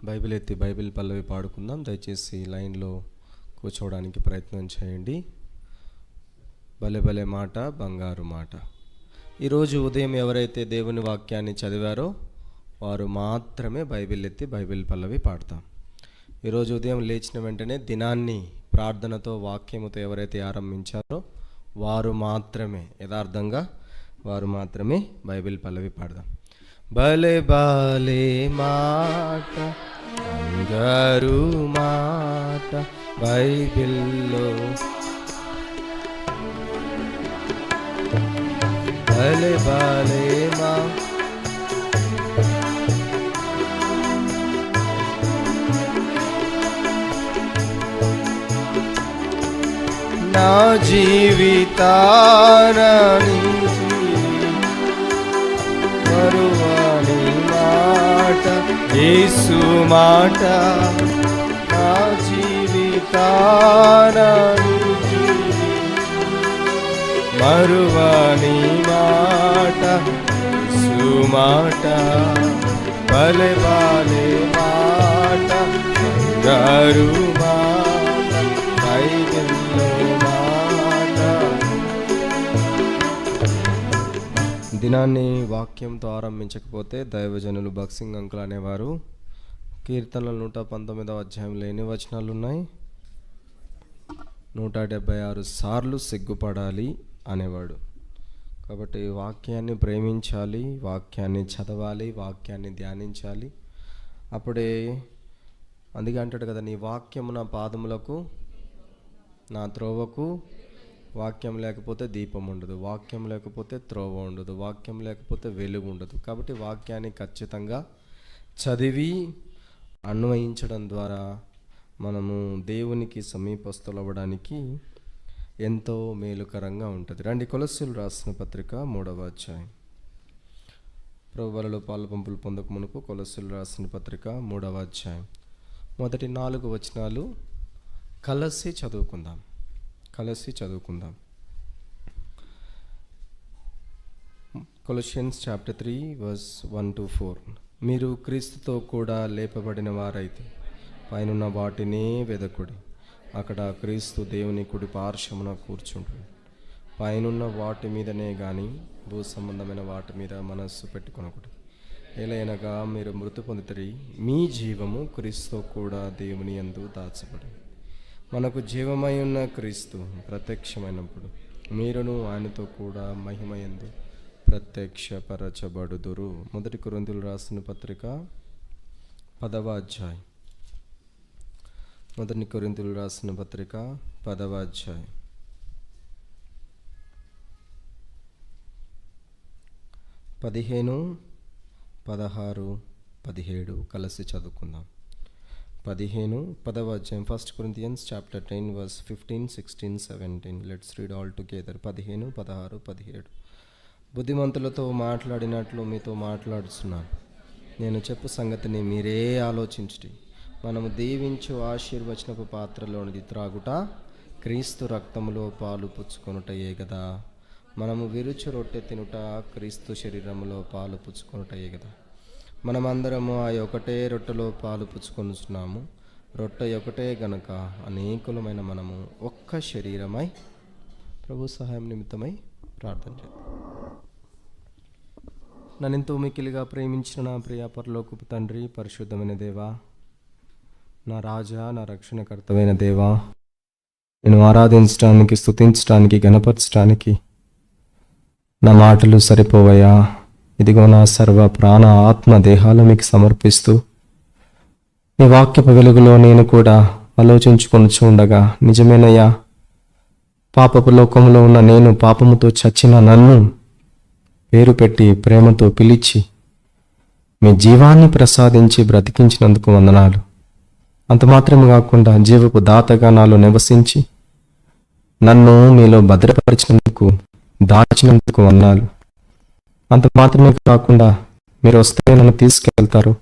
Bible ఎత్తి Bible పల్లవి పాడుకుందాం. దయచేసి లైన్లో కూర్చోవడానికి ప్రయత్నం చేయండి. భలే భలే మాట, బంగారు మాట. ఈరోజు ఉదయం ఎవరైతే దేవుని వాక్యాన్ని చదివారో వారు మాత్రమే బైబిల్ ఎత్తి బైబిల్ పల్లవి పాడతాం. ఈరోజు ఉదయం లేచిన వెంటనే దినాన్ని ప్రార్థనతో వాక్యముతో ఎవరైతే ఆరంభించారో వారు మాత్రమే యథార్థంగా వారు మాత్రమే బైబిల్ పల్లవి పాడదాం. భలే భలే మాట, బంగారు మాట బైబిల్లో, భలే భలే మాట. నా జీవితాన మరువని మాట యేసు మాట, నా జీవితాన మరువని మాట యేసు మాట. భలే భలే మాట, బంగారు మాట బైబిల్లో మాట. దినాన్ని వాక్యంతో ఆరంభించకపోతే దైవజనులు భక్సింగ్ అంకుల్ అనేవారు కీర్తనలు 119వ అధ్యాయంలో ఎన్ని వచనాలు ఉన్నాయి? 176 సార్లు సిగ్గుపడాలి అనేవాడు. కాబట్టి వాక్యాన్ని ప్రేమించాలి, వాక్యాన్ని చదవాలి, వాక్యాన్ని ధ్యానించాలి. అప్పుడే అందుకే అంటాడు కదా, నీ వాక్యము నా పాదములకు నా త్రోవకు. వాక్యం లేకపోతే దీపం ఉండదు, వాక్యం లేకపోతే త్రోవ ఉండదు, వాక్యం లేకపోతే వెలుగు ఉండదు. కాబట్టి వాక్యాన్ని ఖచ్చితంగా చదివి అన్వయించడం ద్వారా మనము దేవునికి సమీపస్తులవ్వడానికి ఎంతో మేలుకరంగా ఉంటుంది. రండి, కొలస్సీలు రాసిన పత్రిక 3వ అధ్యాయం. ప్రభువులలో పాలు పంపులు పొందక మునుపు కొలస్సీలు రాసిన పత్రిక 3వ అధ్యాయం మొదటి 4 వచనాలు కలిసి చదువుకుందాం. కొలస్సియన్స్ చాప్టర్ 3 వర్స్ 1-4. మీరు క్రీస్తుతో కూడా లేపబడిన వారైతే పైనున్న వాటినే వెదకుడి, అక్కడ క్రీస్తు దేవుని కుడి పార్శ్వమున కూర్చుంటుంది. పైనున్న వాటి మీదనే కానీ భూ సంబంధమైన వాటి మీద మనస్సు పెట్టుకొనకూడదు. ఏలైనగా మీరు మృతి పొందితిరి, మీ జీవము క్రీస్తుతో కూడా దేవుని యందు దాచబడి. మనకు జీవమై ఉన్న క్రీస్తు ప్రత్యక్షమైనప్పుడు మీరును ఆయనతో కూడా మహిమయందు ప్రత్యక్షపరచబడుదురు. 1 కొరింథీయులు రాసిన పత్రిక 10వ అధ్యాయం. 1 కొరింథీయులు రాసిన పత్రిక 10వ అధ్యాయం 15, 16, 17 కలిసి చదువుకుందాం. 15, 10వ అధ్యాయం. 1 Corinthians chapter 10 verse 15, 16, 17. Let's read all together. 15, 16, 17. బుద్ధిమంతులతో మాట్లాడినట్లు మీతో మాట్లాడుతున్నాను. నేను చెప్పు సంగతిని మీరే ఆలోచించుడి. మనము దీవించు ఆశీర్వచనపు పాత్రలోనిది త్రాగుట క్రీస్తు రక్తములో పాలు పుచ్చుకొనుటయే కదా. మనము విరుచు రొట్టె తినుట క్రీస్తు శరీరములో పాలు పుచ్చుకొనుటయే కదా. మనమందరము ఆ ఒకటే రొట్టెలో పాలు పుచ్చుకొనుచున్నాము. రొట్టె ఒకటే గనుక అనేకులమైన మనము ఒక్క శరీరమై. ప్రభు సహాయం నిమిత్తమై ప్రార్థన చేద్దాం. నన్నెంతో మిక్కిలిగా ప్రేమించిన నా ప్రియ పరలోకపు తండ్రి, పరిశుద్ధమైన దేవా, నా రాజా, నా రక్షణకర్తమైన దేవా, నేను ఆరాధించడానికి, స్తుతించడానికి, గణపరచడానికి నా మాటలు సరిపోవయ్యా. ఇదిగో నా సర్వ ప్రాణ ఆత్మ దేహాలు మీకు సమర్పిస్తూ నీ వాక్యపు వెలుగులో నేను కూడా ఆలోచించుకొనుచు ఉండగా, నిజమేనయ్యా, పాపపు లోకంలో ఉన్న నేను, పాపముతో చచ్చిన నన్ను పేరు పెట్టి ప్రేమతో పిలిచి మీ జీవాన్ని ప్రసాదించి బ్రతికించినందుకు వందనాలు. అంత మాత్రమే కాకుండా జీవపు దాతగా నాలో నివసించి నన్ను మీలో భద్రపరిచినందుకు, దాచినందుకు వందనాలు. అంత మాత్రమే కాకుండా మీరు వస్తే నన్ను తీసుకెళ్తారు,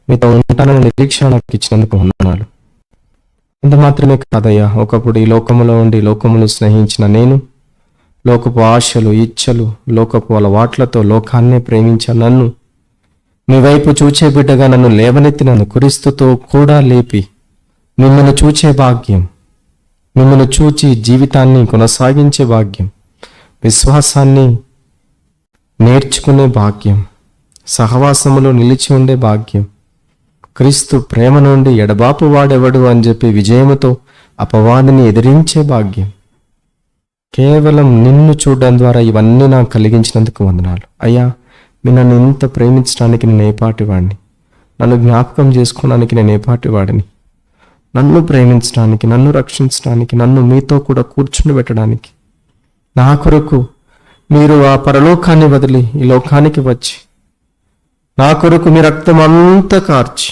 మీతో ఉంటానని నిరీక్షణ నాకు ఇచ్చినందుకు వందనాలు. అంత మాత్రమే కాదయ్యా, ఒకప్పుడు ఈ లోకములో ఉండి లోకమును స్నేహించిన నేను, లోకపు ఆశలు, ఇచ్చలు, లోకపు అలవాట్లతో లోకాన్నే ప్రేమించిన నన్ను మీ వైపు చూచే బిడ్డగా నన్ను లేవనెత్తినను క్రీస్తుతో కూడా లేపి మిమ్మల్ని చూచే భాగ్యం, మిమ్మల్ని చూచి జీవితాన్ని కొనసాగించే భాగ్యం, విశ్వాసాన్ని నేర్చుకునే భాగ్యం, సహవాసములో నిలిచి ఉండే భాగ్యం, క్రీస్తు ప్రేమ నుండి ఎడబాపు వాడెవడు అని చెప్పి విజయముతో అపవాదిని ఎదిరించే భాగ్యం, కేవలం నిన్ను చూడడం ద్వారా ఇవన్నీ నాకు కలిగించినందుకు వందనాలు అయ్యా. మీరు నన్ను ఇంత ప్రేమించడానికి నేను ఏపాటివాడిని, నన్ను జ్ఞాపకం చేసుకోవడానికి నేను ఏపాటివాడిని, నన్ను ప్రేమించడానికి, నన్ను రక్షించడానికి, నన్ను మీతో కూడా కూర్చుని పెట్టడానికి, నా కొరకు మీరు ఆ పరలోకాన్ని వదిలి ఈ లోకానికి వచ్చి నా కొరకు మీ రక్తం అంతా కార్చి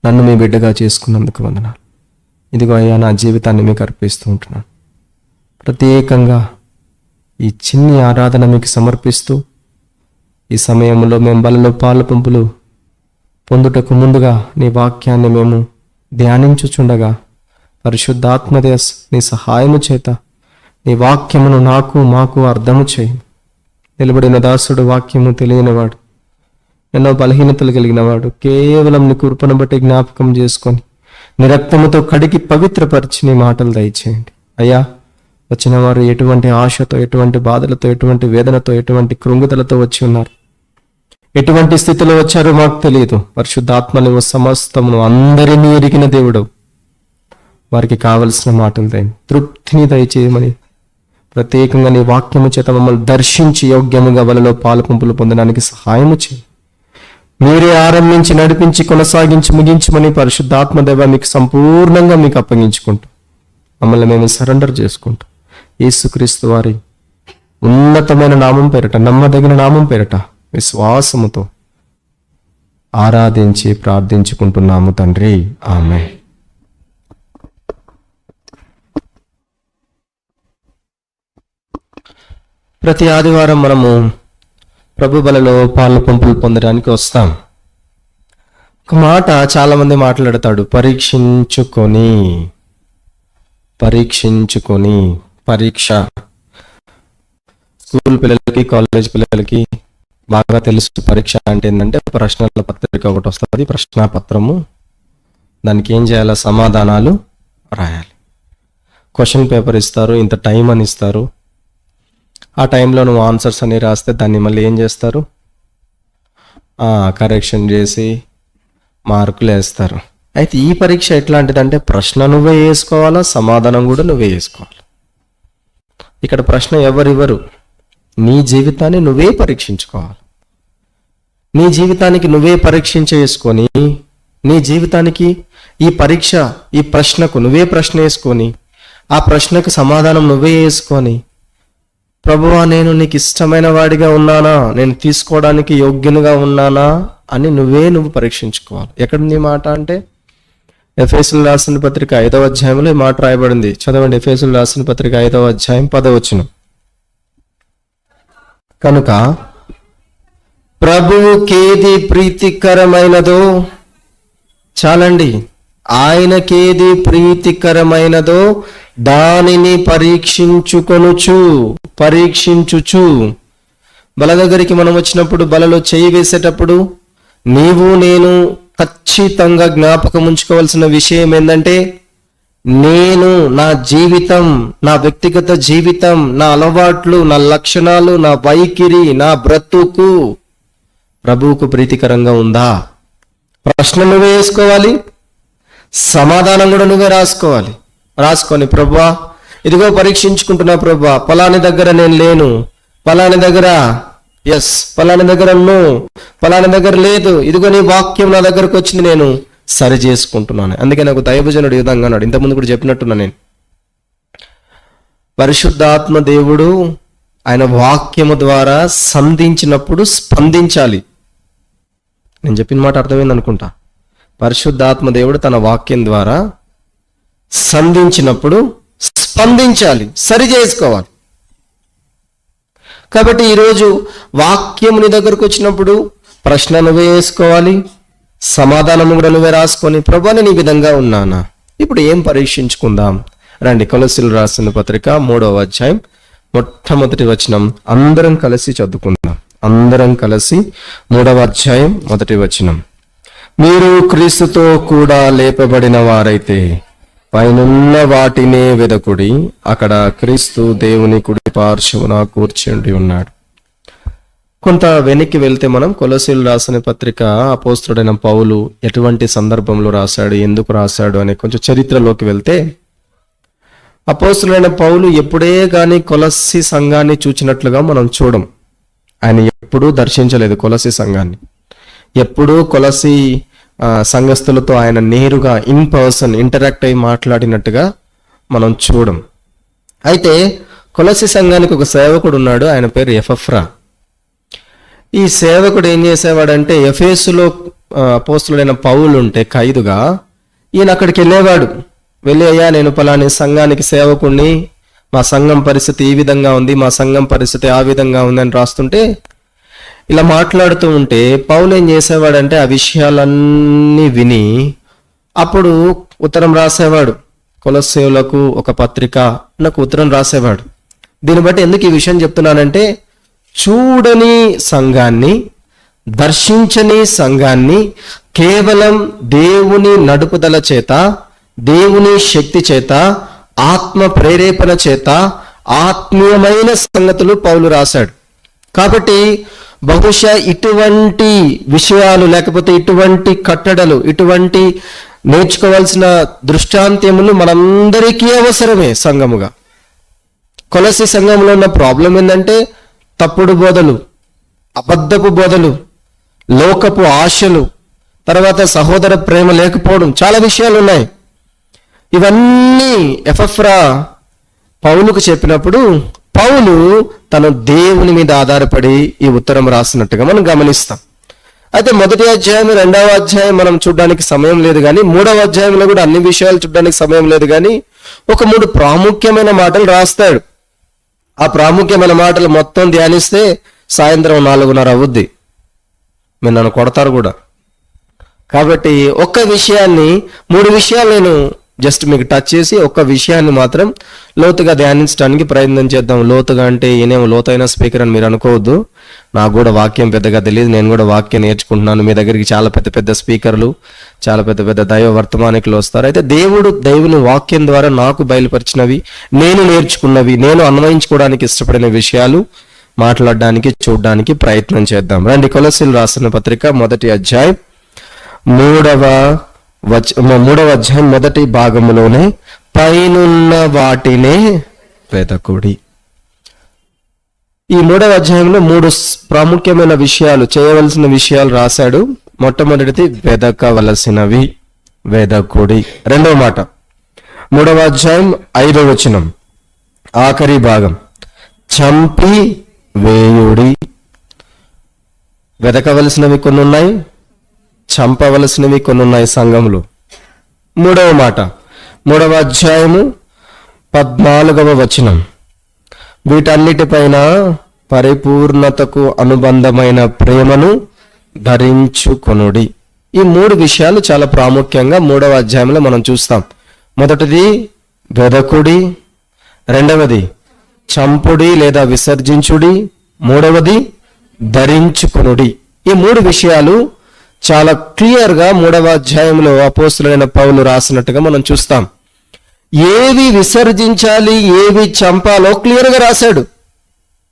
నన్ను మీ బిడ్డగా చేసుకున్నందుకు వందనాలు. ఇదిగో అయ్యా, నా జీవితాన్ని మీకు అర్పిస్తూ ఉంటున్నాను. ప్రత్యేకంగా ఈ చిన్ని ఆరాధన మీకు సమర్పిస్తూ ఈ సమయంలో మేము బలలో పాలు పంపులు పొందుటకు ముందుగా నీ వాక్యాన్ని మేము ధ్యానించుచుండగా పరిశుద్ధాత్మదేవ నీ సహాయము చేత నీ వాక్యమును నాకు మాకు అర్థము చేయి. నిలబడిన దాసుడు వాక్యము తెలియనివాడు, ఎన్నో బలహీనతలు కలిగినవాడు, కేవలం నీ కృపను బట్టి జ్ఞాపకం చేసుకొని నీ రక్తముతో కడిగి పవిత్రపరిచి నీ మాటలు దయచేయండి అయ్యా. వచ్చిన వారు ఎటువంటి ఆశతో, ఎటువంటి బాధలతో, ఎటువంటి వేదనతో, ఎటువంటి కృంగుదలతో వచ్చి ఉన్నారు, ఎటువంటి స్థితిలో వచ్చారో మాకు తెలియదు. పరిశుద్ధాత్మను సమస్తమును అందరినీ ఎరిగిన దేవుడు, వారికి కావలసిన మాటలు దయని తృప్తిని దయచేయమని ప్రత్యేకంగా నీ వాక్యము చేత మమ్మల్ని దర్శించి యోగ్యముగా వలలో పాలు పంపులు పొందడానికి సహాయము చేయి. మీరే ఆరంభించి నడిపించి కొనసాగించి ముగించమని పరిశుద్ధాత్మదేవ మీకు సంపూర్ణంగా మీకు అప్పగించుకుంటూ మమ్మల్ని మేము సరెండర్ చేసుకుంటూ యేసుక్రీస్తు వారి ఉన్నతమైన నామం పేరట, నమ్మదగిన నామం పేరట విశ్వాసముతో ఆరాధించి ప్రార్థించుకుంటున్నాము తండ్రి, ఆమేన్. ప్రతి ఆదివారం మనము ప్రభు బలలో పాలు పంపులు పొందడానికి వస్తాం. ఒక మాట చాలా మంది మాట్లాడతాడు, పరీక్షించుకొని. పరీక్ష స్కూల్ పిల్లలకి, కాలేజ్ పిల్లలకి బాగా తెలుసు. పరీక్ష అంటే ఏంటంటే ప్రశ్నల పత్రిక ఒకటి వస్తుంది, ప్రశ్నాపత్రము. దానికి ఏం చేయాలి? సమాధానాలు రాయాలి. క్వశ్చన్ పేపర్ ఇస్తారు, ఇంత టైం అని ఇస్తారు. ఆ టైంలో నువ్వు ఆన్సర్స్ అని రాస్తే దాన్ని మళ్ళీ ఏం చేస్తారు? కరెక్షన్ చేసి మార్కులు వేస్తారు. అయితే ఈ పరీక్ష ఎట్లాంటిదంటే ప్రశ్న నువ్వే వేసుకోవాలా, సమాధానం కూడా నువ్వే వేసుకోవాలి. ఇక్కడ ప్రశ్న ఎవరివ్వరు, నీ జీవితాన్ని నువ్వే పరీక్షించుకోవాలి. నీ జీవితానికి నువ్వే పరీక్షించేసుకొని, నీ జీవితానికి ఈ పరీక్ష, ఈ ప్రశ్నకు నువ్వే ప్రశ్న వేసుకొని, ఆ ప్రశ్నకు సమాధానం నువ్వే వేసుకొని, ప్రభువా నేను నీకు ఇష్టమైన వాడిగా ఉన్నానా, నేను తీసుకోవడానికి యోగ్యునిగా ఉన్నానా అని నువ్వు పరీక్షించుకోవాలి. ఎక్కడుంది మాట అంటే ఎఫెసీయులు రాసిన పత్రిక 5వ అధ్యాయంలో ఈ మాట రాయబడింది. చదవండి. ఎఫెసీయులు రాసిన పత్రిక 5వ అధ్యాయం 10వ వచనం. కనుక ప్రభువుకేది ప్రీతికరమైనదో, చాలండి, ఆయనకేది ప్రీతికరమైనదో దానిని పరీక్షించుచు. బల దగ్గరికి మనం వచ్చినప్పుడు, బలలో చేయి వేసేటప్పుడు నీవు నేను ఖచ్చితంగా జ్ఞాపకం ఉంచుకోవాల్సిన విషయం ఏంటంటే, నేను నా జీవితం, నా వ్యక్తిగత జీవితం, నా అలవాట్లు, నా లక్షణాలు, నా వైఖరి, నా బ్రతుకు ప్రభువుకు ప్రీతికరంగా ఉందా? ప్రశ్న నువ్వే వేసుకోవాలి, సమాధానం కూడా నువ్వే రాసుకొని ప్రభువా ఇదిగో పరీక్షించుకుంటున్నా ప్రభువా, పలాని దగ్గర నేను లేను, పలాని దగ్గర ఎస్, పలాని దగ్గర నో, పలాని దగ్గర లేదు, ఇదిగో నీ వాక్యం నా దగ్గరకు వచ్చింది, నేను సరి చేసుకుంటున్నాను. అందుకే నాకు దైవజనుడు ఈ విధంగా అన్నాడు, ఇంతకుముందు కూడా చెప్పినట్టున్నా నేను. పరిశుద్ధాత్మ దేవుడు ఆయన వాక్యము ద్వారా సంధించినప్పుడు స్పందించాలి. నేను చెప్పిన మాట అర్థమైంది అనుకుంటా. పరిశుద్ధాత్మ దేవుడు తన వాక్యం ద్వారా సంధించినప్పుడు స్పందించాలి, సరి చేసుకోవాలి. కాబట్టి ఈరోజు వాక్యం నీ దగ్గరకు వచ్చినప్పుడు ప్రశ్న నువ్వే వేసుకోవాలి, సమాధానం కూడా నువ్వే రాసుకొని, ప్రభువా నేను ఈ విధంగా ఉన్నానా? ఇప్పుడు ఏం పరీక్షించుకుందాం రండి. కొలస్సీయులకు రాసిన పత్రిక 3వ అధ్యాయం మొట్టమొదటి వచనం అందరం కలిసి చదువుకుందాం. అందరం కలిసి 3వ అధ్యాయం 1వ వచనం. మీరు క్రీస్తుతో కూడా లేపబడిన వారైతే పైనున్న వాటినే వెదకుడి, అక్కడ క్రీస్తు దేవుని కుడి పార్శ్వమున కూర్చుండి ఉన్నాడు. కొంత వెనక్కి వెళ్తే మనం కొలొస్సీయులకు రాసిన పత్రిక అపోస్తలుడైన పౌలు ఎటువంటి సందర్భంలో రాశాడు, ఎందుకు రాశాడు అనే కొంచెం చరిత్రలోకి వెళ్తే, అపోస్తలుడైన పౌలు ఎప్పుడే కానీ కొలస్సీ సంఘాన్ని చూచినట్లుగా మనం చూడం. ఆయన ఎప్పుడూ దర్శించలేదు కొలస్సీ సంఘాన్ని. ఎప్పుడూ కొలస్సీ సంఘస్థులతో ఆయన నేరుగా ఇన్ పర్సన్ ఇంటరాక్ట్ అయి మాట్లాడినట్టుగా మనం చూడం. అయితే కొలస్సీ సంఘానికి ఒక సేవకుడు ఉన్నాడు, ఆయన పేరు ఎపఫ్రా. ఈ సేవకుడు ఏం చేసేవాడంటే, ఎఫెసులో అపోస్తలుడైన పౌలు ఉంటే ఖైదుగా, ఈయన అక్కడికి వెళ్ళేవాడు. వెళ్ళి, అయ్యా నేను పలాని సంఘానికి సేవకుణ్ణి, మా సంఘం పరిస్థితి ఈ విధంగా ఉంది, మా సంఘం పరిస్థితి ఆ విధంగా ఉంది అని రాస్తుంటే, ఇలా మాట్లాడుతూ ఉంటే పౌలు ఏం చేసేవాడంటే ఆ విషయాలన్నీ విని అప్పుడు ఉత్తరం రాసేవాడు. కొలొస్సీయులకు ఒక పత్రిక నాకు ఉత్తరం రాసేవాడు. దీన్ని బట్టి ఎందుకు ఈ విషయం చెప్తున్నానంటే, చూడని సంఘాన్ని, దర్శించని సంఘాన్ని కేవలం దేవుని నడుపుదల చేత, దేవుని శక్తి చేత, ఆత్మ ప్రేరేపణ చేత ఆత్మీయమైన సంగతులు పౌలు రాశాడు. కాబట్టి బహుశా ఇటువంటి విషయాలు, లేకపోతే ఇటువంటి కట్టడలు, ఇటువంటి నేర్చుకోవాల్సిన దృష్టాంత్యములు మనందరికీ అవసరమే సంఘముగా. కొలస్సీ సంఘంలో ఉన్న ప్రాబ్లం ఏంటంటే తప్పుడు బోధలు, అబద్ధపు బోధలు, లోకపు ఆశలు, తర్వాత సహోదర ప్రేమ లేకపోవడం, చాలా విషయాలు ఉన్నాయి. ఇవన్నీ ఎపఫ్రా పౌలుకు చెప్పినప్పుడు పౌలు తన దేవుని మీద ఆధారపడి ఈ ఉత్తరం రాసినట్టుగా మనం గమనిస్తాం. అయితే 1వ అధ్యాయం 2వ అధ్యాయం మనం చూడడానికి సమయం లేదు కానీ, 3వ అధ్యాయంలో కూడా అన్ని విషయాలు చూడడానికి సమయం లేదు కానీ, ఒక 3 ప్రాముఖ్యమైన మాటలు రాస్తాడు. ఆ ప్రాముఖ్యమైన మాటలు మొత్తం ధ్యానిస్తే సాయంత్రం 4:30 అవుద్ది. మీరు నన్ను కొడతారు కూడా. కాబట్టి ఒక్క విషయాన్ని, 3 విషయాలు నేను జస్ట్ మీకు టచ్ చేసి ఒక్క విషయాన్ని మాత్రం లోతుగా ధ్యానించడానికి ప్రయత్నం చేద్దాం. లోతుగా అంటే ఈయనేమో లోతైన స్పీకర్ అని మీరు అనుకోవద్దు. నాకు కూడా వాక్యం పెద్దగా తెలియదు, నేను కూడా వాక్యం నేర్చుకుంటున్నాను. మీ దగ్గరికి చాలా పెద్ద పెద్ద స్పీకర్లు, చాలా పెద్ద పెద్ద దైవ వర్తమానికులు వస్తారు. అయితే దేవుని వాక్యం ద్వారా నాకు బయలుపరిచినవి, నేను నేర్చుకున్నవి, నేను అన్వయించుకోవడానికి ఇష్టపడిన విషయాలు మాట్లాడడానికి, చూడడానికి ప్రయత్నం చేద్దాం. రండి, కొలొస్సీయులకు రాసిన పత్రిక 1వ అధ్యాయం 3వ అధ్యాయం 1వ భాగంలోనే పైనున్న వాటినే వెదకుడి. ఈ 3వ అధ్యాయంలో 3 ప్రాముఖ్యమైన విషయాలు, చేయవలసిన విషయాలు రాశాడు. మొట్టమొదటిది వెదకవలసినవి, వెదకుడి. 2వ మాట 3వ అధ్యాయం 5వ వచనం ఆఖరి భాగం, చంపి వేయుడి. వెదకవలసినవి కొన్ని ఉన్నాయి, చంపవలసినవి కొన్ని ఉన్నాయి సంఘంలో. 3వ మాట 3వ అధ్యాయము 14వ వచనం, వీటన్నిటిపైన పరిపూర్ణతకు అనుబంధమైన ప్రేమను ధరించుకొనుడి. ఈ 3 విషయాలు చాలా ప్రాముఖ్యంగా 3వ అధ్యాయంలో మనం చూస్తాం. మొదటిది వెదకుడి, 2వది చంపుడి లేదా విసర్జించుడి, 3వది ధరించుకొనుడి. ఈ 3 విషయాలు చాలా క్లియర్గా 3వ అధ్యాయంలో అపోస్తలుడైన పౌలు రాసినట్టుగా మనం చూస్తాం. ఏవి విసర్జించాలి, ఏవి చంపాలో క్లియర్గా రాశాడు.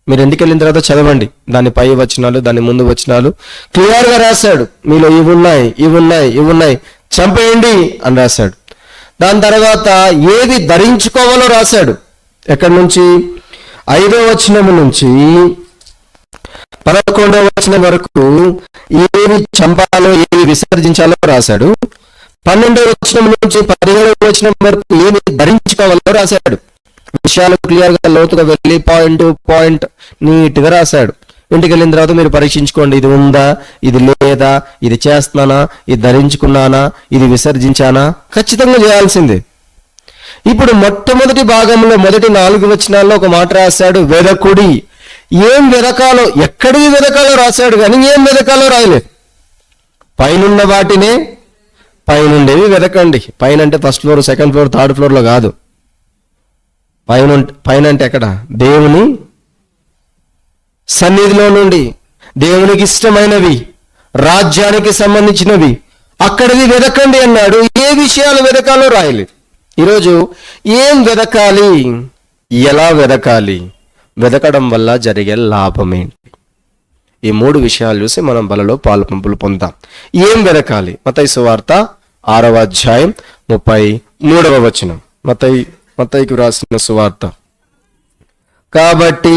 మీరు ఇంటికి వెళ్ళిన తర్వాత చదవండి, దాని పై వచనాలు, దాని ముందు వచనాలు క్లియర్గా రాశాడు. మీలో ఇవి ఉన్నాయి, ఇవి ఉన్నాయి, ఇవి ఉన్నాయి, చంపేయండి అని రాశాడు. దాని తర్వాత ఏవి ధరించుకోవాలో రాశాడు. ఎక్కడి నుంచి? 5వ వచనం నుంచి 11వ వచనం వరకు ఏవి చంపాలో, ఏవి విసర్జించాలో రాశాడు. 12వ వచనం నుంచి 17వ వచనం వరకు ఏమి ధరించుకోవాలో రాశాడు. విషయాలు క్లియర్ గా లోతుగా వెళ్ళి పాయింట్ నీట్ గా రాశాడు. ఇంటికి వెళ్ళిన తర్వాత మీరు పరీక్షించుకోండి, ఇది ఉందా, ఇది లేదా, ఇది చేస్తున్నానా, ఇది ధరించుకున్నానా, ఇది విసర్జించానా, ఖచ్చితంగా చేయాల్సిందే. ఇప్పుడు మొట్టమొదటి భాగంలో మొదటి 4 వచనాల్లో ఒక మాట రాశాడు, వెదకుడి. ఏం వెదకాలో, ఎక్కడికి వెదకాలో రాశాడు కానీ ఏం వెదకాలో రాయలేదు. పైనున్న వాటినే, పైనుండేవి వెదకండి. పైన అంటే first floor, second floor, third ఫ్లోర్లో కాదు. పైన అంటే ఎక్కడ? దేవుని సన్నిధిలో నుండి, దేవునికి ఇష్టమైనవి, రాజ్యానికి సంబంధించినవి అక్కడిది వెదకండి అన్నాడు. ఏ విషయాలు వెదకాలో రాయలేదు. ఈరోజు ఏం వెదకాలి, ఎలా వెదకాలి, వెదకడం వల్ల జరిగే లాభమేంటి, ఈ 3 విషయాలు చూసి మనం బలలో పాలు పంపులు పొందాం. ఏం వెదకాలి? మత్తయి సువార్త 6వ అధ్యాయం 33వ వచనం. మత్తయికి రాసిన సువార్త. కాబట్టి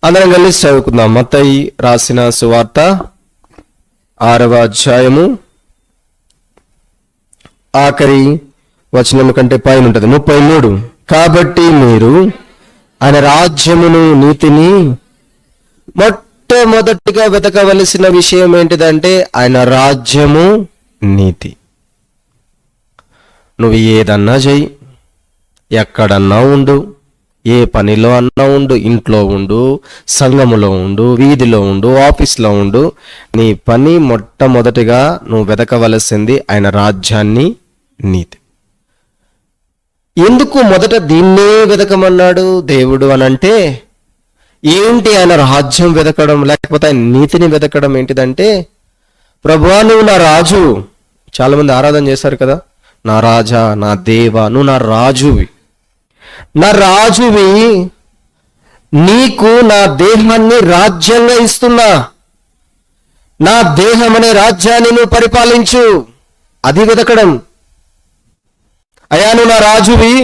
అందరం కలిసి చదువుకుందాం. మత్తయి రాసిన సువార్త 6వ అధ్యాయము ఆఖరి వచనం కంటే పైన ఉంటుంది, 33. కాబట్టి మీరు ఆయన రాజ్యమును నీతిని మొట్టమొదటిగా వెతకవలసిన విషయం ఏంటిదంటే ఆయన రాజ్యము నీతి. నువ్వు ఏదన్నా చెయ్యి, ఎక్కడన్నా ఉండు, ఏ పనిలో అన్నా ఉండు, ఇంట్లో ఉండు, సంఘములో ఉండు, వీధిలో ఉండు, ఆఫీస్లో ఉండు, నీ పని మొట్టమొదటిగా నువ్వు వెతకవలసింది ఆయన రాజ్యాన్ని, నీతి. ఎందుకు మొదట దీన్నే వెతకమన్నాడు దేవుడు అనంటే, ఏంటి ఆయన రాజ్యం వెతకడం లేకపోతే ఆయన నీతిని వెతకడం ఏంటిదంటే, ప్రభువా నువ్వు నా రాజు. చాలా మంది ఆరాధన చేశారు కదా, నా రాజా, నా దేవా, నువ్వు నా రాజువి, నా రాజువి, నీకు నా దేహాన్ని రాజ్యంగా ఇస్తున్నా, నా దేహం అనే రాజ్యాన్ని నువ్వు పరిపాలించు. అది వెతకడం. అయ్యా నువ్వు నా రాజువి,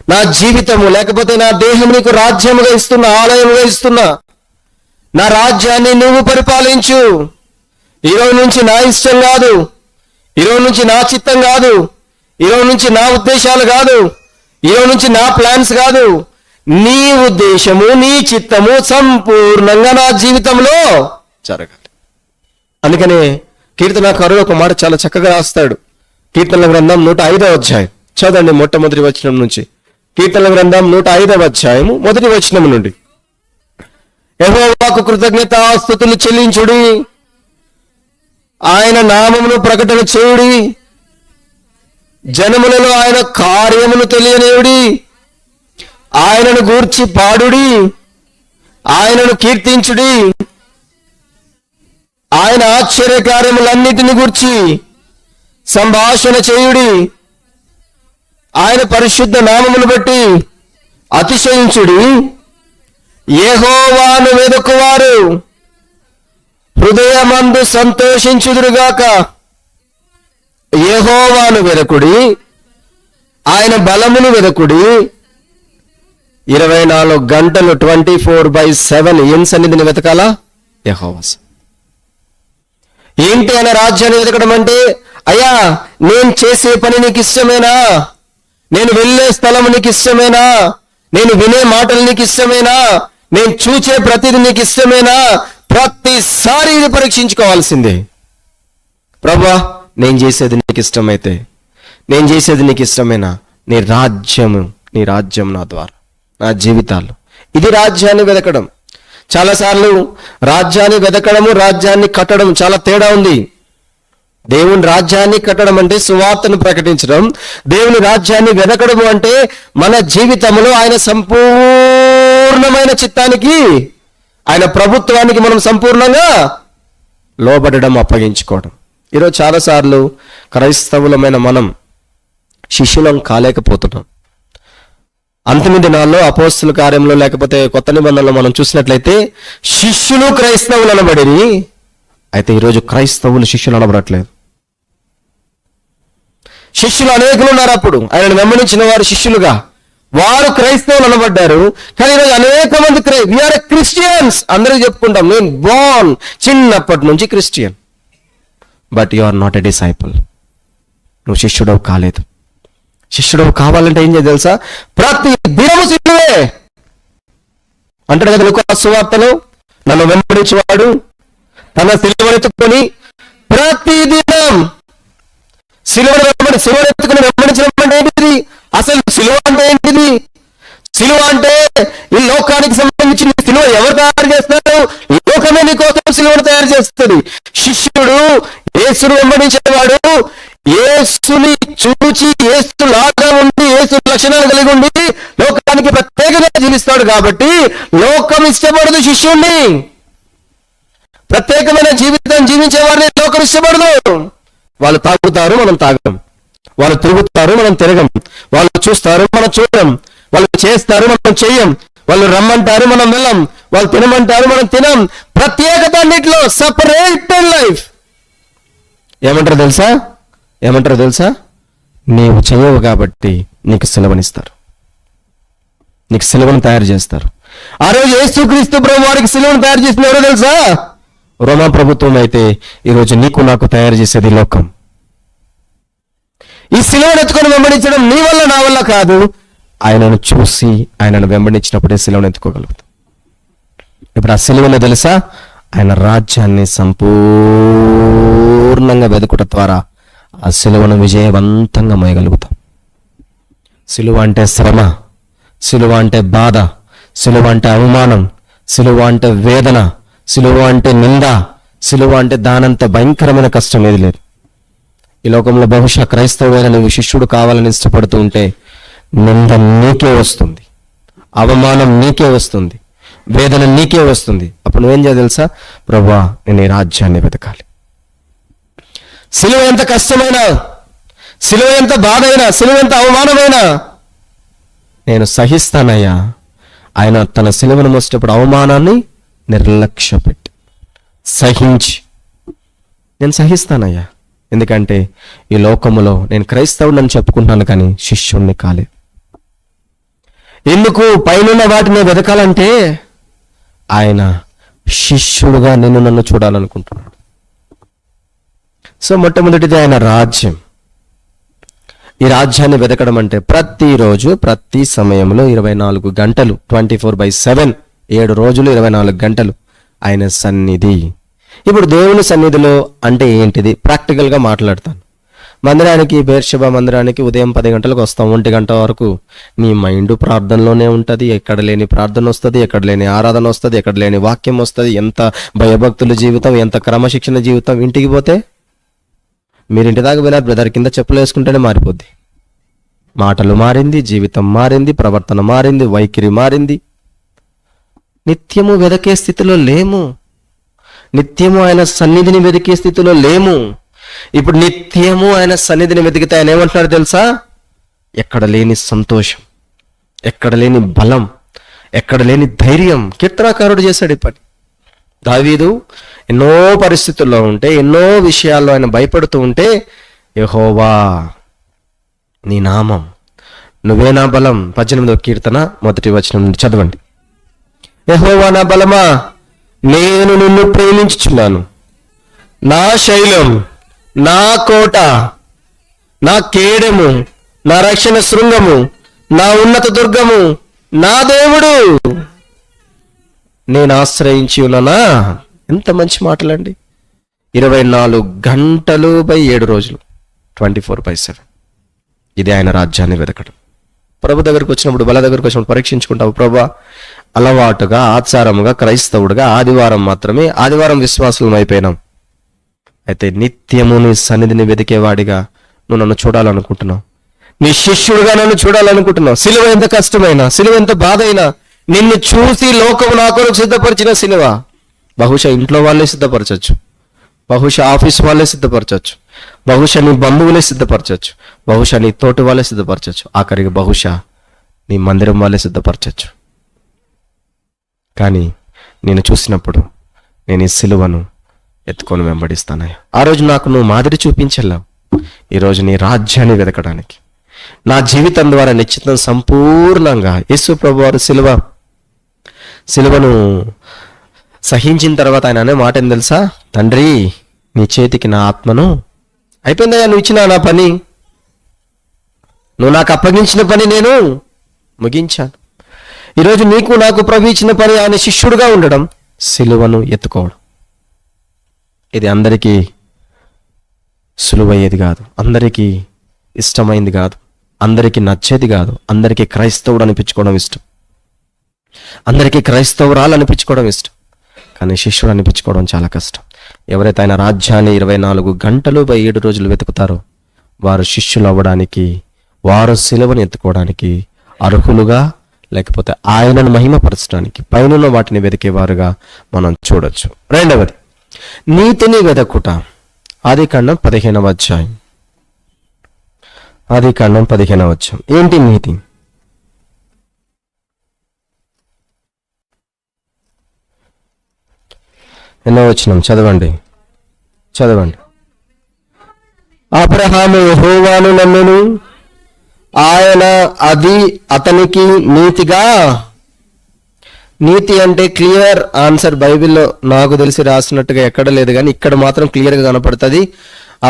నా జీవితము లేకపోతే నా దేహం నీకు రాజ్యముగా ఇస్తున్నా, ఆలయముగా ఇస్తున్నా, నా రాజ్యాన్ని నువ్వు పరిపాలించు. ఈరోజు నుంచి నా ఇష్టం కాదు, ఈరోజు నుంచి నా చిత్తం కాదు, ఈరోజు నుంచి నా ఉద్దేశాలు కాదు, ఈరోజు నుంచి నా ప్లాన్స్ కాదు, నీ ఉద్దేశము, నీ చిత్తము సంపూర్ణంగా నా జీవితంలో జరగాలి. అందుకనే కీర్తనకారుడు ఒక మాట చాలా చక్కగా రాస్తాడు. కీర్తనల గ్రంథం 105వ అధ్యాయం చదవండి, మొట్టమొదటి వచనం నుంచి. కీర్తనల గ్రంథం 105వ అధ్యాయము 1వ వచనం నుండి. యెహోవాకు కృతజ్ఞతాస్తుతులు చెల్లించుడి, ఆయన నామమును ప్రకటన చేయుడి, జనములలో ఆయన కార్యమును తెలియనియుడి, ఆయనను గూర్చి పాడుడి, ఆయనను కీర్తించుడి, ఆయన ఆశ్చర్యకార్యములన్నిటిని గూర్చి సంభాషణ చేయుడి, ఆయన పరిశుద్ధ నామమును బట్టి అతిశయించుడి. యెహోవాను వెదకువారు హృదయమందు సంతోషించుదురుగాక. యెహోవాను వెదకుడి, ఆయన బలమును వెదకుడి. 24 గంటలు 24/7 ఏం సన్నిధిని వెతకాలా? యెహోవా. ఏంటి ఆయన రాజ్యాన్ని వెతకడం అంటే, అయ్యా నేను చేసే పని నీకు ఇష్టమేనా, నేను వెళ్ళే స్థలం నీకు ఇష్టమేనా, నేను వినే మాటలు నీకు ఇష్టమేనా, నేను చూచే ప్రతిదీ నీకు ఇష్టమేనా? ప్రతిసారి ఇది పరీక్షించుకోవాల్సిందే. ప్రభువా నేను చేసేది నీకు ఇష్టమైతే, నేను చేసేది నీకు ఇష్టమేనా? నీ రాజ్యం నా ద్వారా, నా జీవితాలు. ఇది రాజ్యాన్ని వెతకడం. చాలాసార్లు రాజ్యాన్ని వెతకడము, రాజ్యాన్ని కట్టడం చాలా తేడా ఉంది. దేవుని రాజ్యాన్ని కట్టడం అంటే సువార్తను ప్రకటించడం, దేవుని రాజ్యాన్ని వెతకడము అంటే మన జీవితంలో ఆయన సంపూర్ణమైన చిత్తానికి, ఆయన ప్రభుత్వానికి మనం సంపూర్ణంగా లోబడడం, అప్పగించుకోవడం. ఈరోజు చాలాసార్లు క్రైస్తవులమైన మనం శిష్యులం కాలేకపోతున్నాం. అంతిమ దినాల్లో అపోస్తుల కార్యంలో లేకపోతే కొత్త నిబంధనలో మనం చూసినట్లయితే శిష్యులు క్రైస్తవులు అనబడిరి, అయితే ఈరోజు క్రైస్తవులు శిష్యులు అనబడట్లేదు. శిష్యులు అనేకులు ఉన్నారు, అప్పుడు ఆయనను వెంబడించిన వారు శిష్యులుగా, వారు క్రైస్తవులు అనబడ్డారు. కానీ ఈరోజు అనేక మంది వీఆర్ క్రిస్టియన్స్ అందరూ చెప్పుకుంటాం, నేను బోర్న్ చిన్నప్పటి నుంచి Christian. But you are not a disciple. నువ్వు శిష్యుడవు కాలేదు. శిష్యుడవు కావాలంటే ఏం చేయాలి తెలుసా? ప్రతి దినము సిలువే అంటాడు కదా లూకా సువార్తలో, నన్ను వెంబడించేవాడు తన సిలువనెత్తుకొని ప్రతి దినం సిలువనెత్తుకుని వెంబడించడం అంటే ఏంటిది? అసలు సిలువ అంటే ఏంటిది? సిలువ అంటే ఈ లోకానికి సంబంధించిన సిలువ ఎవరు తయారు చేస్తారు? లోకమే నీ కోసం సిలువను తయారు చేస్తుంది. శిష్యుడు యేసును వెంబడించేవాడు యేసుని చూచి యేసు లాగా ఉండి యేసు లక్షణాలు కలిగి ఉండి లోకానికి ప్రత్యేకంగా జీవిస్తాడు కాబట్టి లోకం ఇష్టపడదు శిష్యుణ్ణి. ప్రత్యేకమైన జీవితం జీవించే వారిని లోకం ఇష్టపడదు. వాళ్ళు తాగుతారు, మనం తాగం. వాళ్ళు తిరుగుతారు, మనం తిరగం. వాళ్ళు చూస్తారు, మనం చూడం. వాళ్ళు చేస్తారు, మనం చెయ్యం. వాళ్ళు రమ్మంటారు, మనం వెళ్ళం. వాళ్ళు తినమంటారు, మనం తినం. ప్రత్యేకత అన్నిట్లో సపరేటెడ్ లైఫ్. ఏమంటారు తెలుసా? నీవు చేయవు కాబట్టి నీకు సిలువనిస్తారు, నీకు సిలువను తయారు చేస్తారు. ఆ రోజు యేసుక్రీస్తు ప్రభు వారికి సిలువను తయారు చేసిన ఎవరో తెలుసా? రోమా ప్రభుత్వం. అయితే ఈరోజు నీకు నాకు తయారు చేసేది లోకం. ఈ సిలువను ఎత్తుకొని వెంబడించడం నీ వల్ల నా వల్ల కాదు. ఆయనను చూసి ఆయనను వెంబడించినప్పుడే సిలువను ఎత్తుకోగలుగుతాం. ఇప్పుడు ఆ సిలువను తెలుసా? ఆయన రాజ్యాన్ని సంపూర్ణంగా వెతుకుట ద్వారా ఆ సిలువను విజయవంతంగా మోయగలుగుతాం. సిలువ అంటే శ్రమ, సిలువ అంటే బాధ, సిలువ అంటే అవమానం, సిలువ అంటే వేదన, సిలువ అంటే నింద, సిలువ అంటే దానంత భయంకరమైన కష్టం ఏది లేదు. ఈ లోకంలో బహుశా క్రైస్తవుడైన నువ్వు శిష్యుడు కావాలని ఇష్టపడుతూ ఉంటే నింద నీకే వస్తుంది, అవమానం నీకే వస్తుంది, వేదన నీకే వస్తుంది. అప్పుడు నువ్వేం చేయాలి తెలుసా? ప్రభువా, నేను ఈ రాజ్యాన్ని వెతకాలి. సిలువ ఎంత కష్టమైనా, సిలువ ఎంత బాధ అయినా, సిలువ ఎంత అవమానమైనా నేను సహిస్తానయ్యా. ఆయన తన సిలువను మోసేటప్పుడు అవమానాన్ని నిర్లక్ష్య పెట్టి సహించి నేను సహిస్తానయ్యా. ఎందుకంటే ఈ లోకములో నేను క్రైస్తవుడని చెప్పుకుంటున్నాను కానీ శిష్యుణ్ణి కాలేదు. ఎందుకు? పైనున్న వాటిని వెతకాలంటే ఆయన శిష్యుడుగా నన్ను చూడాలనుకుంటున్నాడు. సో మొట్టమొదటిది ఆయన రాజ్యం. ఈ రాజ్యాన్ని వెతకడం అంటే ప్రతిరోజు ప్రతి సమయంలో 24 గంటలు 24/7 7 రోజులు 24 గంటలు ఆయన సన్నిధి. ఇప్పుడు దేవుని సన్నిధిలో అంటే ఏంటిది? ప్రాక్టికల్గా మాట్లాడతాను. మందిరానికి, బేర్షెబా మందిరానికి ఉదయం 10 గంటలకు వస్తాం. 1 గంట వరకు నీ మైండ్ ప్రార్థనలోనే ఉంటుంది. ఎక్కడ లేని ప్రార్థన వస్తుంది, ఎక్కడ లేని ఆరాధన వస్తుంది, ఎక్కడ లేని వాక్యం వస్తుంది. ఎంత భయభక్తుల జీవితం, ఎంత క్రమశిక్షణ జీవితం. ఇంటికి పోతే మీరు ఇంటి దాకా వెళ్ళారు బ్రదర్, కింద చెప్పులు వేసుకుంటేనే మారిపోద్ది. మాటలు మారింది, జీవితం మారింది, ప్రవర్తన మారింది, వైఖరి మారింది. నిత్యము వెదకే స్థితిలో లేము. నిత్యము ఆయన సన్నిధిని వెతికే స్థితిలో లేము. ఇప్పుడు నిత్యము ఆయన సన్నిధిని వెతికితే ఆయన ఏమంటున్నారు తెలుసా? ఎక్కడ లేని సంతోషం, ఎక్కడ లేని బలం, ఎక్కడ లేని ధైర్యం. కీర్తనాకారుడు చేశాడు ఈ పని. దావీదు ఎన్నో పరిస్థితుల్లో ఉంటే, ఎన్నో విషయాల్లో ఆయన భయపడుతూ ఉంటే, యెహోవా నీ నామం, నువ్వే నా బలం. 18వ కీర్తన 1వ వచనం నుండి చదవండి. యెహోవా నా బలమా, నేను నిన్ను ప్రేమించుచున్నాను. నా శైలం, నా కోట, నా కేడెము, నా రక్షణ శృంగము, నా ఉన్నత దుర్గము, నా దేవుడు, నేను ఆశ్రయించి ఉన్నానా. ఎంత మంచి మాటలండి. 24 గంటలు 7 రోజులు 24/7 ఇది ఆయన రాజ్యాన్ని వెతకడం. ప్రభు దగ్గరకు వచ్చినప్పుడు, బల దగ్గరకు వచ్చినప్పుడు పరీక్షించుకుంటావు. ప్రభా, అలవాటుగా ఆచారముగా క్రైస్తవుడుగా ఆదివారం మాత్రమే, ఆదివారం విశ్వాసులం అయిపోయినాం. అయితే నిత్యము నీ సన్నిధిని వెతికేవాడిగా నువ్వు నన్ను చూడాలనుకుంటున్నావు. నీ శిష్యుడుగా నన్ను చూడాలనుకుంటున్నావు. సిలువ ఎంత కష్టమైనా, సిలువ ఎంత బాధ అయినా, నిన్ను చూసి లోకము నా కొరకు సిద్ధపరిచిన సిలువ. బహుశా ఇంట్లో వాళ్ళే సిద్ధపరచచ్చు, బహుశా ఆఫీస్ వాళ్ళే సిద్ధపరచచ్చు, బహుశా నీ బంధువులే సిద్ధపరచచ్చు, బహుశా నీ తోటి వాళ్ళే సిద్ధపరచచ్చు, ఆఖరికి బహుశా నీ మందిరం వాళ్ళే సిద్ధపరచచ్చు. కానీ నేను చూసినప్పుడు నేను ఈ సిలువను ఎత్తుకొని వెంబడిస్తానయ్యా. ఆ రోజు నాకు నువ్వు మాదిరి చూపించలేవు. ఈరోజు నీ రాజ్యాన్ని వెతకడానికి నా జీవితం ద్వారా నిశ్చితం సంపూర్ణంగా యేసు ప్రభు వారు సిలువను సహించిన తర్వాత ఆయన అనే మాట ఏం తెలుసా? తండ్రి, నీ చేతికి నా ఆత్మను, అయిపోయిందయ్యా, నువ్వు ఇచ్చిన నా పని, నువ్వు నాకు అప్పగించిన పని నేను ముగించాను. ఈరోజు నీకు నాకు ప్రభు ఇచ్చిన పని ఆయన శిష్యుడుగా ఉండడం, సిలువను ఎత్తుకోవడం. ఇది అందరికీ సులువయ్యేది కాదు, అందరికీ ఇష్టమైంది కాదు, అందరికీ నచ్చేది కాదు. అందరికీ క్రైస్తవుడు అనిపించుకోవడం ఇష్టం, అందరికీ క్రైస్తవురాలు అనిపించుకోవడం ఇష్టం. కానీ శిష్యుడు అనిపించుకోవడం చాలా కష్టం. ఎవరైతే ఆయన రాజ్యాన్ని 24 గంటలు 7 రోజులు వెతుకుతారో వారు శిష్యులు అవ్వడానికి, వారు సిలువను ఎత్తుకోవడానికి అర్హులుగా, లేకపోతే ఆయనను మహిమపరచడానికి పైనున్న వాటిని వెతికేవారుగా మనం చూడొచ్చు. రెండవది, నీతిని వెదకుట. ఆదికాండం 15వ అధ్యాయం. ఆదికాండం 15వ అధ్యాయం. ఏంటి నీతి? ఎన్నో వచనం చదవండి. అబ్రహాము యెహోవాను నమ్మెను, ఆయన అది అతనికి నీతిగా. నీతి అంటే క్లియర్ ఆన్సర్ బైబిల్లో నాకు తెలిసి రాసినట్టుగా ఎక్కడ లేదు, కానీ ఇక్కడ మాత్రం క్లియర్గా కనపడుతుంది.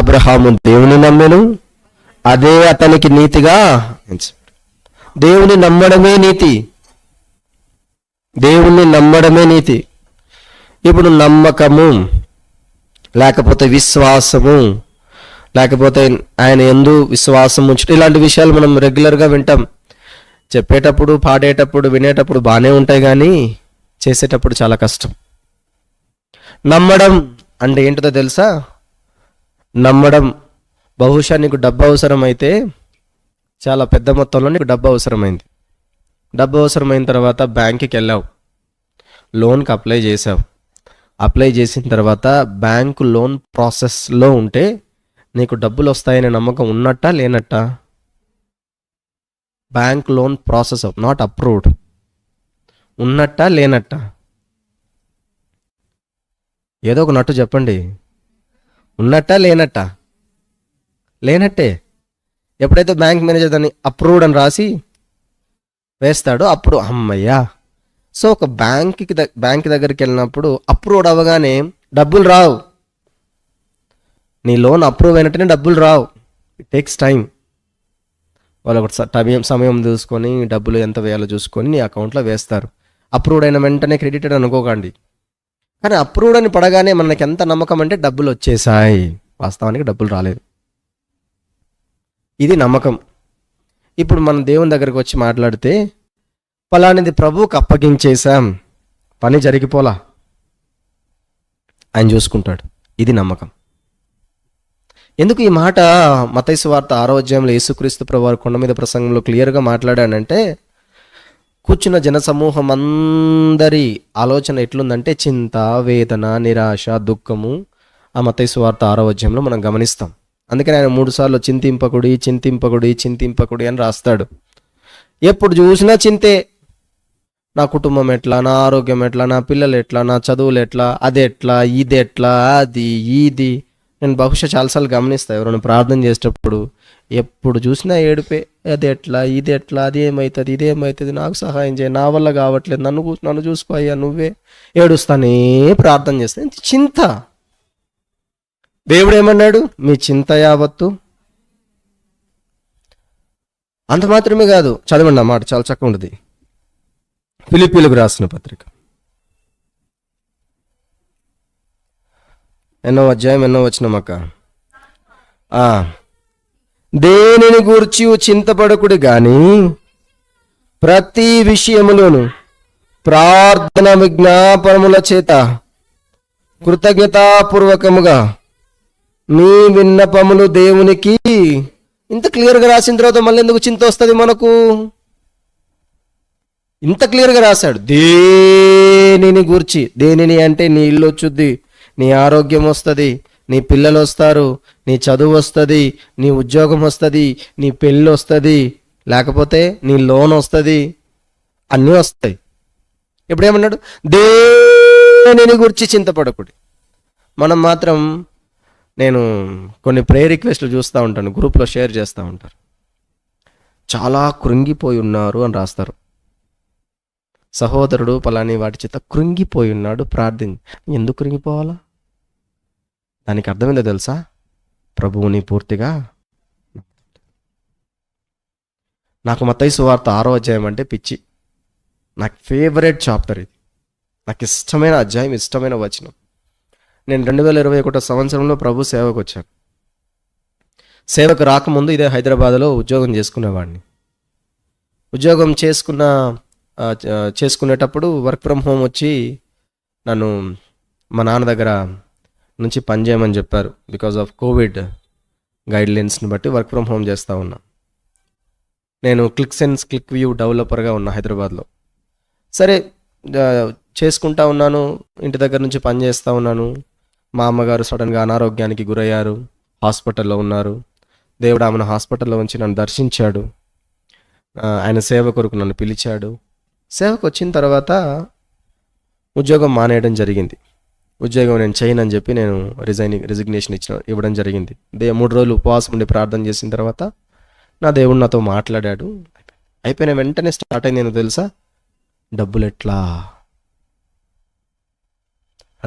అబ్రహాము దేవుని నమ్మెను, అదే అతనికి నీతిగా. దేవుని నమ్మడమే నీతి. దేవుణ్ణి నమ్మడమే నీతి. ఇప్పుడు నమ్మకము, లేకపోతే విశ్వాసము, లేకపోతే ఆయన యందు విశ్వాసం ఉంచడం, ఇలాంటి విషయాలు మనం రెగ్యులర్గా వింటాం. చెప్పేటప్పుడు, పాడేటప్పుడు, వినేటప్పుడు బాగానే ఉంటాయి, కానీ చేసేటప్పుడు చాలా కష్టం. నమ్మడం అంటే ఏంటిదో తెలుసా? నమ్మడం, బహుశా నీకు డబ్బు అవసరమైతే, చాలా పెద్ద మొత్తంలో నీకు డబ్బు అవసరమైంది. డబ్బు అవసరమైన తర్వాత బ్యాంకుకి వెళ్ళావు, లోన్కి అప్లై చేసావు. అప్లై చేసిన తర్వాత బ్యాంకు లోన్ ప్రాసెస్లో ఉంటే నీకు డబ్బులు వస్తాయనే నమ్మకం ఉన్నట్టా లేనట్టా? Bank loan process not approved ఉన్నట్టా లేనట్టా? ఏదో ఒక నట్టు చెప్పండి. ఉన్నట్టా లేనట్టా? లేనట్టే. ఎప్పుడైతే బ్యాంక్ మేనేజర్ దాన్ని అప్రూవ్డ్ అని రాసి వేస్తాడో అప్పుడు అమ్మయ్యా. సో ఒక బ్యాంక్ దగ్గరికి వెళ్ళినప్పుడు అప్రూవ్డ్ అవ్వగానే డబ్బులు రావు. నీ లోన్ అప్రూవ్ అయినట్టునే డబ్బులు రావు. It takes time. వాళ్ళు ఒక సమయం చూసుకొని డబ్బులు ఎంత వేయాలో చూసుకొని నీ అకౌంట్లో వేస్తారు. అప్రూవ్డ్ అయిన వెంటనే క్రెడిటెడ్ అనుకోకండి. కానీ అప్రూవ్డ్ అని పడగానే మనకి ఎంత నమ్మకం అంటే డబ్బులు వచ్చేసాయి. వాస్తవానికి డబ్బులు రాలేదు. ఇది నమ్మకం. ఇప్పుడు మనం దేవుని దగ్గరికి వచ్చి మాట్లాడితే, ఫలానిది ప్రభువుకు అప్పగించేశాం, పని జరిగిపోలా, ఆయన చూసుకుంటాడు. ఇది నమ్మకం. ఎందుకు ఈ మాట మత్తయి సువార్త 6వ అధ్యాయంలో యేసుక్రీస్తు ప్రభువారు కొండ మీద ప్రసంగంలో క్లియర్గా మాట్లాడానంటే, కూర్చున్న జనసమూహం అందరి ఆలోచన ఎట్లుందంటే చింత, వేదన, నిరాశ, దుఃఖము ఆ మత్తయి సువార్త 6వ అధ్యాయంలో మనం గమనిస్తాం. అందుకని ఆయన 3 సార్లు చింతింపకుడి చింతింపకుడి చింతింపకుడి అని రాస్తాడు. ఎప్పుడు చూసినా చింతే. నా కుటుంబం ఎట్లా, నా ఆరోగ్యం ఎట్లా, నా పిల్లలు ఎట్లా, నా చదువులు ఎట్లా, అది ఎట్లా, ఇది ఎట్లా, అది ఇది. నేను బహుశా చాలాసార్లు గమనిస్తాను, ఎవరైనా ప్రార్థన చేసేటప్పుడు ఎప్పుడు చూసినా ఏడుపే. అది ఎట్లా, ఇది ఎట్లా, అది ఏమవుతుంది, ఇదేమవుతుంది, నాకు సహాయం చేయ, నా వల్ల కావట్లేదు, నన్ను చూసుకో అయ్యా, నువ్వే. ఏడుస్తానే ప్రార్థన చేస్తాను. చింత. దేవుడు ఏమన్నాడు? మీ చింత యావత్తు. అంత మాత్రమే కాదు, చదవండి అన్నమాట, చాలా చక్కగా ఉంటుంది. ఫిలిప్పీలకు రాసిన పత్రిక 8వ అధ్యాయం 8వ వచనం అక్క. దేనిని గూర్చి చింతపడకుడి గాని ప్రతి విషయములోను ప్రార్థన విజ్ఞాపనముల చేత కృతజ్ఞతాపూర్వకముగా మీ విన్నపములు దేవునికి. ఇంత క్లియర్గా రాసిన తర్వాత మళ్ళీ ఎందుకు చింత వస్తుంది మనకు? ఇంత క్లియర్గా రాశాడు. దేనిని గూర్చి. దేనిని అంటే నీ ఇల్లు వచ్చుద్ది, నీ ఆరోగ్యం వస్తుంది, నీ పిల్లలు వస్తారు, నీ చదువు వస్తుంది, నీ ఉద్యోగం వస్తుంది, నీ పెళ్ళి వస్తుంది, లేకపోతే నీ లోన్ వస్తుంది, అన్నీ వస్తాయి. ఇప్పుడు ఏమన్నాడు? దేనిని గురించి చింతపడకుడి. మనం మాత్రం, నేను కొన్ని ప్రేయర్ రిక్వెస్ట్లు చూస్తూ ఉంటాను, గ్రూప్లో షేర్ చేస్తూ ఉంటారు. చాలా కృంగిపోయి ఉన్నారు అని రాస్తారు. సహోదరుడు పలాని వాటి చేత కృంగిపోయి ఉన్నాడు, ప్రార్థన. ఎందుకు కృంగిపోవాలా? దానికి అర్థమైందో తెలుసా? ప్రభువుని పూర్తిగా. నాకు మత్తయి సువార్త 6వ అధ్యాయం అంటే పిచ్చి. నాకు ఫేవరెట్ చాప్టర్ ఇది. నాకు ఇష్టమైన అధ్యాయం, ఇష్టమైన వచనం. నేను 2021 సంవత్సరంలో ప్రభు సేవకు వచ్చాను. సేవకు రాకముందు ఇదే హైదరాబాద్లో ఉద్యోగం చేసుకునేవాడిని. ఉద్యోగం చేసుకునేటప్పుడు వర్క్ ఫ్రమ్ హోమ్ వచ్చి నన్ను మా నాన్న దగ్గర నుంచి పనిచేయమని చెప్పారు. బికాజ్ ఆఫ్ కోవిడ్ గైడ్లైన్స్ని బట్టి వర్క్ ఫ్రమ్ హోమ్ చేస్తూ ఉన్నా. నేను క్లిక్ వ్యూ డెవలపర్గా ఉన్నా హైదరాబాద్లో. సరే చేసుకుంటా ఉన్నాను, ఇంటి దగ్గర నుంచి పని చేస్తూ ఉన్నాను. మా అమ్మగారు సడన్గా అనారోగ్యానికి గురయ్యారు, హాస్పిటల్లో ఉన్నారు. దేవుడు ఆమెను హాస్పిటల్లో ఉంచి నన్ను దర్శించాడు. ఆయన సేవ కొరకు నన్ను పిలిచాడు. సేవకు వచ్చిన తర్వాత ఉద్యోగం మానేయడం జరిగింది. ఉద్యోగం నేను చేయనని చెప్పి నేను రిజిగ్నేషన్ ఇవ్వడం జరిగింది. 3 రోజులు ఉపవాసం ఉండి ప్రార్థన చేసిన తర్వాత నా దేవుడు నాతో మాట్లాడాడు. అయిపోయిన వెంటనే స్టార్ట్ అయింది. నేను తెలుసా, డబ్బులు ఎట్లా,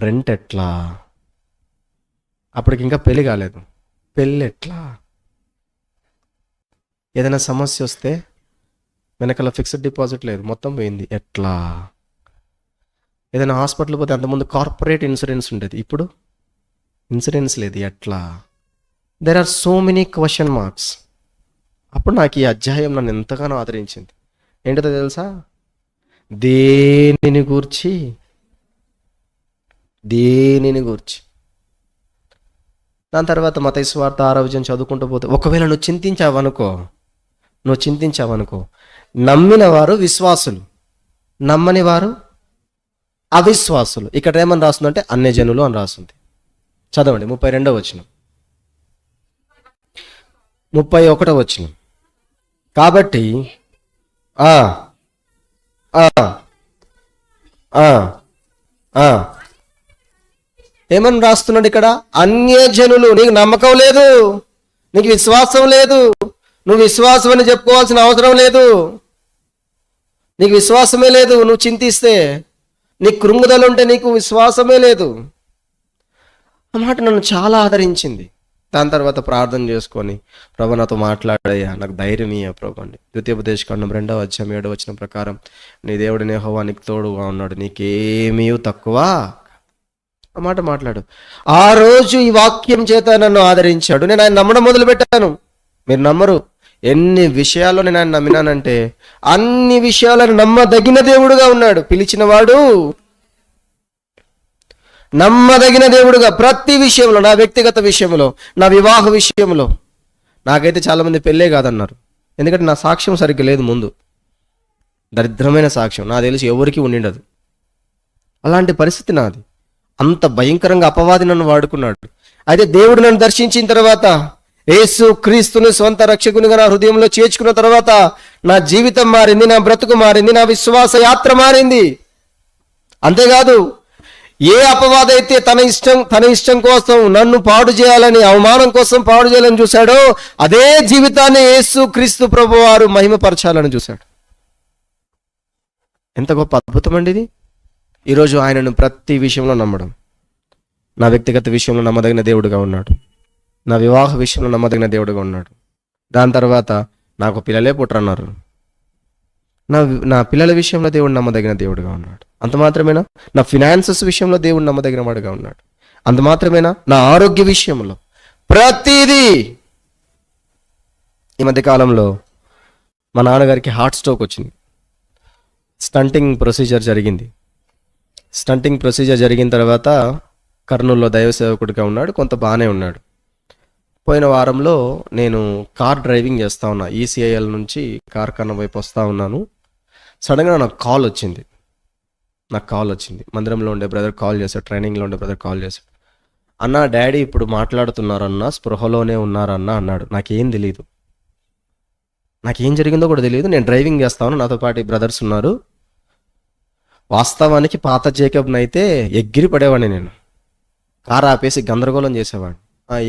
రెంట్ ఎట్లా, అప్పటికి ఇంకా పెళ్ళి కాలేదు, పెళ్ళి ఎట్లా, ఏదైనా సమస్య వస్తే వెనకాల ఫిక్స్డ్ డిపాజిట్ లేదు, మొత్తం పోయింది, ఎట్లా, ఏదైనా హాస్పిటల్ పోతే అంతకుముందు కార్పొరేట్ ఇన్సూరెన్స్ ఉండేది, ఇప్పుడు ఇన్సూరెన్స్ లేదు, ఎట్లా. There are so many question marks. అప్పుడు నాకు ఈ అధ్యాయం నన్ను ఎంతగానో ఆదరించింది. ఏంటో తెలుసా, దేనిని గూర్చి దాని తర్వాత మత్తయి సువార్త 6వ అధ్యాయం చదువుకుంటూ పోతే, ఒకవేళ నువ్వు చింతించావనుకో, నమ్మిన వారు విశ్వాసులు, నమ్మని వారు అవిశ్వాసులు. ఇక్కడ ఏమని రాస్తుందంటే అన్యజనులు అని రాస్తుంది. చదవండి 32వ వచనం, 31వ వచనం. కాబట్టి ఏమని రాస్తున్నాడు ఇక్కడ, అన్యజనులు. నీకు నమ్మకం లేదు, నీకు విశ్వాసం లేదు, నువ్వు విశ్వాసం అని చెప్పుకోవాల్సిన అవసరం లేదు, నీకు విశ్వాసమే లేదు. నువ్వు చింతిస్తే, నీకు కృంగుదల ఉంటే నీకు విశ్వాసమే లేదు. ఆ మాట నన్ను చాలా ఆదరించింది. దాని తర్వాత ప్రార్థన చేసుకొని, ప్రభు నాతో మాట్లాడయ్యా, నాకు ధైర్యం ఇయ్య ప్రభు అండి. ద్వితీయోపదేశకాండం 2వ అధ్యాయం 7వ వచనం ప్రకారం, నీ దేవుడిని యెహోవా నీకు తోడుగా ఉన్నాడు, నీకేమీ తక్కువ. ఆ మాట మాట్లాడు. ఆ రోజు ఈ వాక్యం చేత నన్ను ఆదరించాడు. నేను ఆయన నమ్మడం మొదలుపెట్టాను. మీరు నమ్మరు, ఎన్ని విషయాల్లో నేను ఆయన నమ్మినానంటే అన్ని విషయాలను నమ్మదగిన దేవుడుగా ఉన్నాడు. పిలిచిన వాడు నమ్మదగిన దేవుడుగా, ప్రతి విషయంలో, నా వ్యక్తిగత విషయంలో, నా వివాహ విషయంలో. నాకైతే చాలామంది పెళ్ళే కాదన్నారు, ఎందుకంటే నా సాక్ష్యం సరిగ్గా లేదు. ముందు దరిద్రమైన సాక్ష్యం, నాకు తెలిసి ఎవరికి ఉండిండదు. అలాంటి పరిస్థితి నాది. అంత భయంకరంగా అపవాది నన్ను వాడుకున్నాడు. అయితే దేవుడు నన్ను దర్శించిన తర్వాత, యేసు క్రీస్తుని సొంత రక్షకునిగా నా హృదయంలో చేర్చుకున్న తర్వాత నా జీవితం మారింది, నా బ్రతుకు మారింది, నా విశ్వాస యాత్ర మారింది. అంతేకాదు, ఏ అపవాది అయితే తన ఇష్టం కోసం నన్ను పాడు చేయాలని, అవమానం కోసం పాడు చేయాలని చూశాడో, అదే జీవితాన్ని యేసు క్రీస్తు ప్రభువారు మహిమపరచాలని చూశాడు. ఎంత గొప్ప అద్భుతం అండి ఇది. ఈరోజు ఆయనను ప్రతి విషయంలో నమ్మడం. నా వ్యక్తిగత విషయంలో నమ్మదగిన దేవుడుగా ఉన్నాడు, నా వివాహ విషయంలో నమ్మదగిన దేవుడుగా ఉన్నాడు. దాని తర్వాత నాకు పిల్లలే పుట్టరన్నారు, నా పిల్లల విషయంలో దేవుడు నమ్మదగిన దేవుడుగా ఉన్నాడు. అంత మాత్రమేనా, నా ఫినాన్సెస్ విషయంలో దేవుడు నమ్మదగిన వాడుగా ఉన్నాడు. అంత మాత్రమేనా, నా ఆరోగ్య విషయంలో, ప్రతిదీ. ఈ మధ్య కాలంలో మా నాన్నగారికి హార్ట్ స్ట్రోక్ వచ్చింది. స్టంటింగ్ ప్రొసీజర్ జరిగింది. స్టంటింగ్ ప్రొసీజర్ జరిగిన తర్వాత కర్నూలులో దైవ సేవకుడిగా ఉన్నాడు, కొంత బాగానే ఉన్నాడు. పోయిన వారంలో నేను కార్ డ్రైవింగ్ చేస్తూ ఉన్నా, ఈసీఐఎల్ నుంచి కార్ఖానా వైపు వస్తూ ఉన్నాను. సడన్గా నాకు కాల్ వచ్చింది. మందిరంలో ఉండే బ్రదర్ కాల్ చేశాడు, ట్రైనింగ్లో ఉండే బ్రదర్ కాల్ చేశాడు. అన్న, డాడీ ఇప్పుడు మాట్లాడుతున్నారన్నా, స్పృహలోనే ఉన్నారన్నా అన్నాడు. నాకేం తెలియదు, నాకేం జరిగిందో కూడా తెలియదు. నేను డ్రైవింగ్ చేస్తాను, నాతో పాటు బ్రదర్స్ ఉన్నారు. వాస్తవానికి పాత జేకబ్ని అయితే ఎగిరి పడేవాడిని నేను. కారు ఆపేసి గందరగోళం చేసేవాడిని.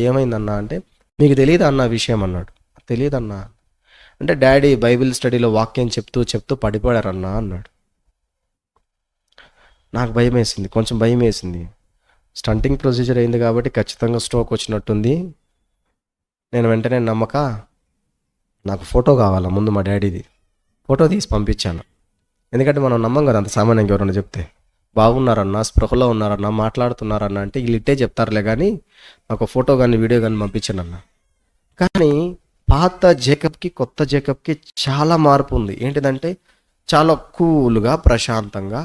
ఏమైందన్నా అంటే, మీకు తెలియదు అన్న విషయం అన్నాడు. తెలియదన్నా అంటే, డాడీ బైబిల్ స్టడీలో వాక్యం చెప్తూ పడిపోయారన్నా అన్నాడు. నాకు కొంచెం భయం వేసింది. స్టంటింగ్ ప్రొసీజర్ అయింది కాబట్టి ఖచ్చితంగా స్ట్రోక్ వచ్చినట్టుంది. నేను వెంటనే నాకు ఫోటో కావాలా ముందు మా డాడీది. ఫోటో తీసి పంపించాను. ఎందుకంటే మనం నమ్మం కదా అంత సామాన్యంగా. ఎవరన్నా చెప్తే బాగున్నారన్నా, స్పృహలో ఉన్నారన్నా, మాట్లాడుతున్నారన్నా అంటే వీళ్ళు ఇట్టే చెప్తారులే, కానీ నాకు ఫోటో కానీ వీడియో కానీ పంపించానన్నా. కానీ పాత జేకబ్కి కొత్త జేకబ్కి చాలా మార్పు ఉంది. ఏంటిదంటే, చాలా కూల్గా ప్రశాంతంగా,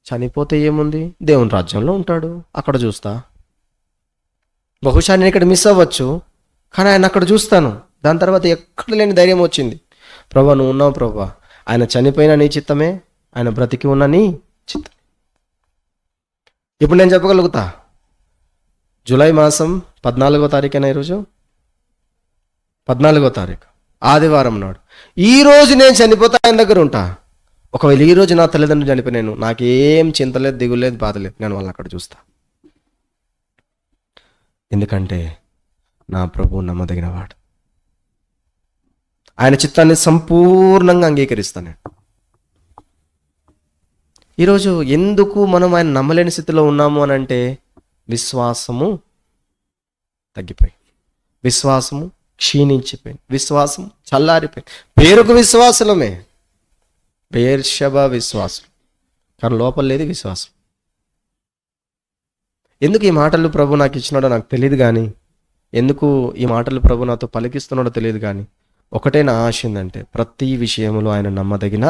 చనిపోతే ఏముంది, దేవుని రాజ్యంలో ఉంటాడు, అక్కడ చూస్తా. బహుశా నేను ఇక్కడ మిస్ అవ్వచ్చు, కానీ ఆయన అక్కడ చూస్తాను. దాని తర్వాత ఎక్కడ లేని ధైర్యం వచ్చింది. ప్రభా నువ్వు ఉన్నావు ప్రభా, ఆయన చనిపోయిన నీ చిత్తమే, ఆయన బ్రతికి ఉన్న నీ చిత్తం. ఇప్పుడు నేను చెప్పగలుగుతా, జూలై మాసం 14వ తారీఖున ఈరోజు 14వ తారీఖు ఆదివారం నాడు, ఈరోజు నేను చనిపోతే ఆయన దగ్గర ఉంటా. ఒకవేళ ఈరోజు నా తల్లిదండ్రులు చనిపోయినాను, నాకేం చింత లేదు, దిగులు లేదు, బాధ లేదు, నేను వాళ్ళని అక్కడ చూస్తా. ఎందుకంటే నా ప్రభువు నమ్మదగినవాడు, ఆయన చిత్తాన్ని సంపూర్ణంగా అంగీకరిస్తాను నేను. ఈరోజు ఎందుకు మనం ఆయన నమ్మలేని స్థితిలో ఉన్నాము అని అంటే, విశ్వాసము తగ్గిపోయి, విశ్వాసము క్షీణించిపోయింది, విశ్వాసం చల్లారిపోయింది. పేరుకు విశ్వాసలమే, బెయేర్షెబా విశ్వాసం, కానీ లోపల లేదు విశ్వాసం. ఎందుకు ఈ మాటలు ప్రభు నాకు ఇచ్చినాడో నాకు తెలియదు, కానీ ఎందుకు ఈ మాటలు ప్రభు నాతో పలికిస్తున్నాడో తెలియదు, కానీ ఒకటే నా ఆశ ఏంటంటే, ప్రతి విషయంలో ఆయన నమ్మదగిన,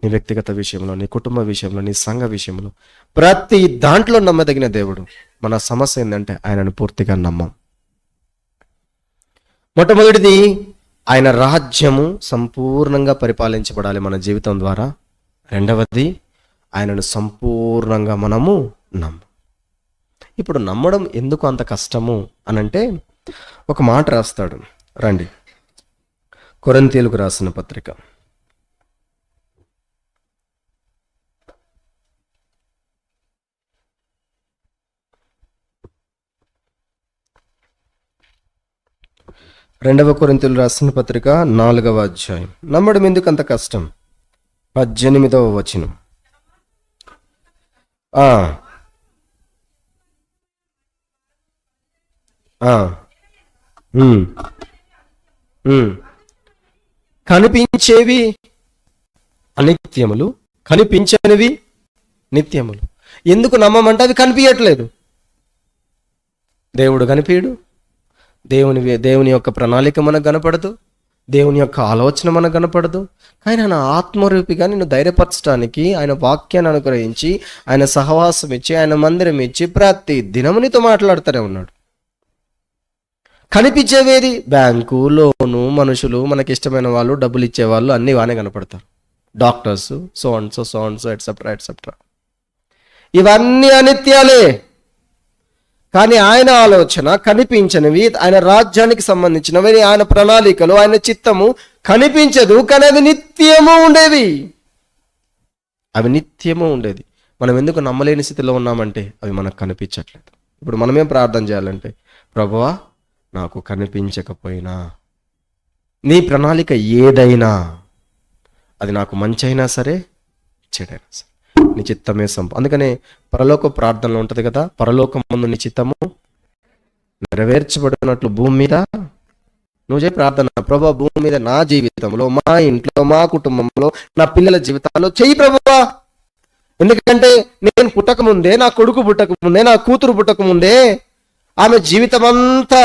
నీ వ్యక్తిగత విషయంలో, నీ కుటుంబ విషయంలో, నీ సంఘ విషయంలో, ప్రతి దాంట్లో నమ్మదగిన దేవుడు. మన సమస్య ఏంటంటే ఆయనను పూర్తిగా నమ్మం. మొట్టమొదటిది, ఆయన రాజ్యము సంపూర్ణంగా పరిపాలించబడాలి మన జీవితం ద్వారా. రెండవది, ఆయనను సంపూర్ణంగా మనము నమ్మం. ఇప్పుడు నమ్మడం ఎందుకు అంత కష్టము అనంటే, ఒక మాట రాస్తాడు, రండి, కొరింథీయులకు రాసిన పత్రిక 2 కొరింథీయులు రాసిన పత్రిక 4వ అధ్యాయం. నమ్మడం ఎందుకు అంత కష్టం? 18వ వచనం. కనిపించేవి అనిత్యములు, కనిపించనివి నిత్యములు. ఎందుకు నమ్మమంటే అవి కనిపించట్లేదు. దేవుడు కనిపించడు, దేవుని యొక్క ప్రణాళిక మనకు కనపడదు, దేవుని యొక్క ఆలోచన మనకు కనపడదు. కానీ ఆయన ఆత్మరూపిగా నిన్ను ధైర్యపరచడానికి, ఆయన వాక్యాన్ని అనుగ్రహించి, ఆయన సహవాసం ఇచ్చి, ఆయన మందిరం ఇచ్చి, ప్రతి దినము నీతో మాట్లాడుతూనే ఉన్నాడు. కనిపించేవేది? బ్యాంకు, లోను, మనుషులు, మనకి ఇష్టమైన వాళ్ళు, డబ్బులు ఇచ్చేవాళ్ళు, అన్నీ వానే కనపడతారు. Doctors, so and so etcetera etcetera. ఇవన్నీ అనిత్యాలే. కానీ ఆయన ఆలోచన కనిపించనివి, ఆయన రాజ్యానికి సంబంధించినవి, ఆయన ప్రణాళికలు, ఆయన చిత్తము కనిపించదు, కానీ అది నిత్యము ఉండేవి. అవి నిత్యము ఉండేది. మనం ఎందుకు నమ్మలేని స్థితిలో ఉన్నామంటే అవి మనకు కనిపించట్లేదు. ఇప్పుడు మనమేం ప్రార్థన చేయాలంటే, ప్రభువా నాకు కనిపించకపోయినా నీ ప్రణాళిక ఏదైనా, అది నాకు మంచి అయినా సరే, చెడైనా సరే, నీ చిత్తమే అందుకనే పరలోక ప్రార్థనలో ఉంటుంది కదా, పరలోకం ముందు నీ చిత్తము నెరవేర్చబడినట్లు భూమి మీద నువ్వు చేయ ప్రార్థన. ప్రభువా భూమి మీద నా జీవితంలో, మా ఇంట్లో, మా కుటుంబంలో, నా పిల్లల జీవితాల్లో చెయ్యి ప్రభువా. ఎందుకంటే నేను పుట్టకముందే, నా కొడుకు పుట్టకముందే, నా కూతురు పుట్టకముందే, ఆమె జీవితం అంతా,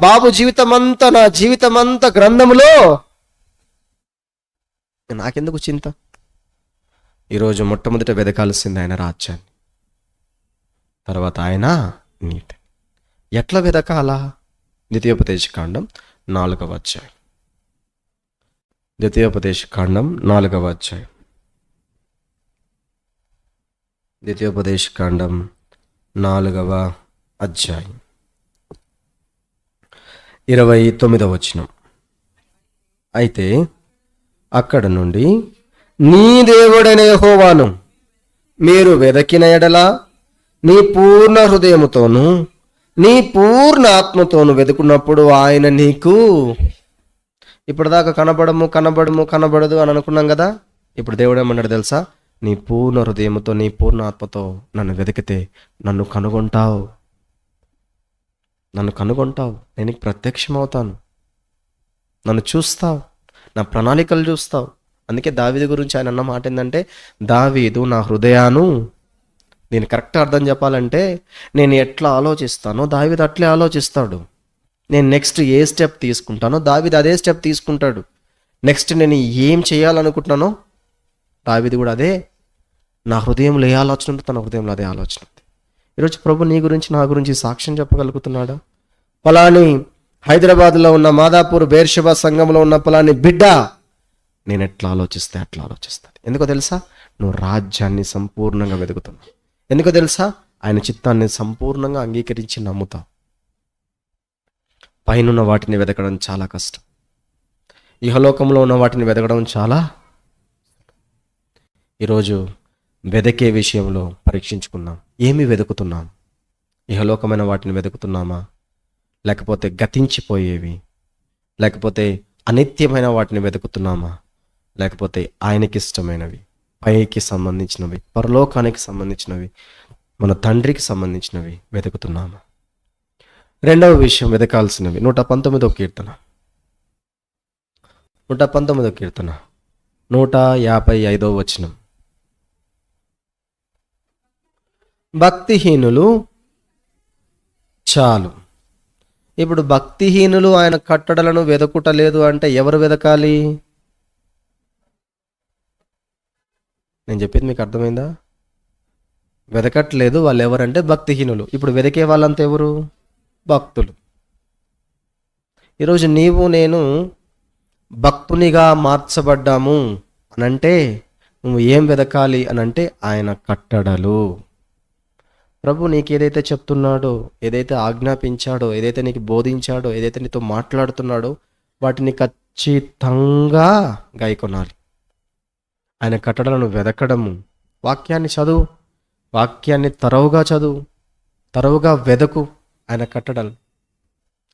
బాబు జీవితం అంతా, నా జీవితం అంతా గ్రంథములో. నాకెందుకు చింత? ఈరోజు మొట్టమొదట వెదకాల్సింది ఆయన రాజ్యాన్ని, తర్వాత ఆయన నీతి. ఎట్లా వెదకాలా? ద్వితీయోపదేశకాండం 4వ అధ్యాయం. ద్వితీయోపదేశకాండం 4వ అధ్యాయం. ద్వితీయోపదేశకాండం 4వ అధ్యాయం 29వ వచనం. అయితే అక్కడ నుండి, నీ దేవుడైన యెహోవాను మీరు వెదకిన ఎడల నీ పూర్ణ హృదయముతోను నీ పూర్ణ ఆత్మతోను వెతుకున్నప్పుడు ఆయన నీకు. ఇప్పటిదాకా కనబడదు అని అనుకున్నాం కదా. ఇప్పుడు దేవుడు ఏమన్నాడు తెలుసా? నీ పూర్ణ హృదయముతో, నీ పూర్ణ ఆత్మతో నన్ను వెతికితే నన్ను కనుగొంటావు, నేను నీకు ప్రత్యక్షమవుతాను, నన్ను చూస్తావు, నా ప్రణాళికలు చూస్తావు. అందుకే దావీదు గురించి ఆయన అన్న మాట ఏంటంటే, దావీదు నా హృదయాను, నేను కరెక్ట్ అర్థం చెప్పాలంటే, నేను ఎట్లా ఆలోచిస్తానో దావీదు అట్లే ఆలోచిస్తాడు. నేను నెక్స్ట్ ఏ స్టెప్ తీసుకుంటానో దావీదు అదే స్టెప్ తీసుకుంటాడు. నెక్స్ట్ నేను ఏం చేయాలనుకుంటున్నానో దావీదు కూడా అదే. నా హృదయంలో ఏ ఆలోచన ఉందో తన హృదయంలో అదే ఆలోచన ఉంది. ఈరోజు ప్రభు నీ గురించి, నా గురించి సాక్ష్యం చెప్పగలుగుతున్నాడా? పలాని హైదరాబాద్లో ఉన్న మాదాపూర్ బేర్షెబా సంఘంలో ఉన్న పలాని బిడ్డ నేను ఎట్లా ఆలోచిస్తే అట్లా ఆలోచిస్తాను. ఎందుకో తెలుసా? నువ్వు రాజ్యాన్ని సంపూర్ణంగా వెతుకుతున్నావు. ఎందుకో తెలుసా? ఆయన చిత్తాన్ని సంపూర్ణంగా అంగీకరించి నమ్ముతావు. పైనున్న వాటిని వెతకడం చాలా కష్టం. ఇహలోకంలో ఉన్న వాటిని వెతకడం చాలా. ఈరోజు వెదకే విషయంలో పరీక్షించుకుందాం. ఏమి వెతుకుతున్నాం? ఇహలోకమైన వాటిని వెతుకుతున్నామా, లేకపోతే గతించిపోయేవి, లేకపోతే అనిత్యమైన వాటిని వెతుకుతున్నామా, లేకపోతే ఆయనకి ఇష్టమైనవి, పైకి సంబంధించినవి, పరలోకానికి సంబంధించినవి, మన తండ్రికి సంబంధించినవి వెతుకుతున్నామా? రెండవ విషయం వెతకాల్సినవి 119వ కీర్తన 155వ వచనం. భక్తిహీనులు చాలు. ఇప్పుడు భక్తిహీనులు ఆయన కట్టడలను వెదకుటలేదు అంటే ఎవరు వెదకాలి? నేను చెప్పేది మీకు అర్థమైందా? వెదకట్లేదు వాళ్ళు ఎవరంటే భక్తిహీనులు. ఇప్పుడు వెదకే వాళ్ళంతా ఎవరు? భక్తులు. ఈరోజు నీవు నేను భక్తునిగా మార్చబడ్డాము అనంటే నువ్వు ఏం వెదకాలి అనంటే ఆయన కట్టడలు. ప్రభు నీకు ఏదైతే చెప్తున్నాడో, ఏదైతే ఆజ్ఞాపించాడో, ఏదైతే నీకు బోధించాడో, ఏదైతే నీతో మాట్లాడుతున్నాడో వాటిని ఖచ్చితంగా గాయకొనాలి. ఆయన కట్టడలను వెదకడము, వాక్యాన్ని చదువు, వాక్యాన్ని తరవుగా చదువు, తరవుగా వెదకు. ఆయన కట్టడలు,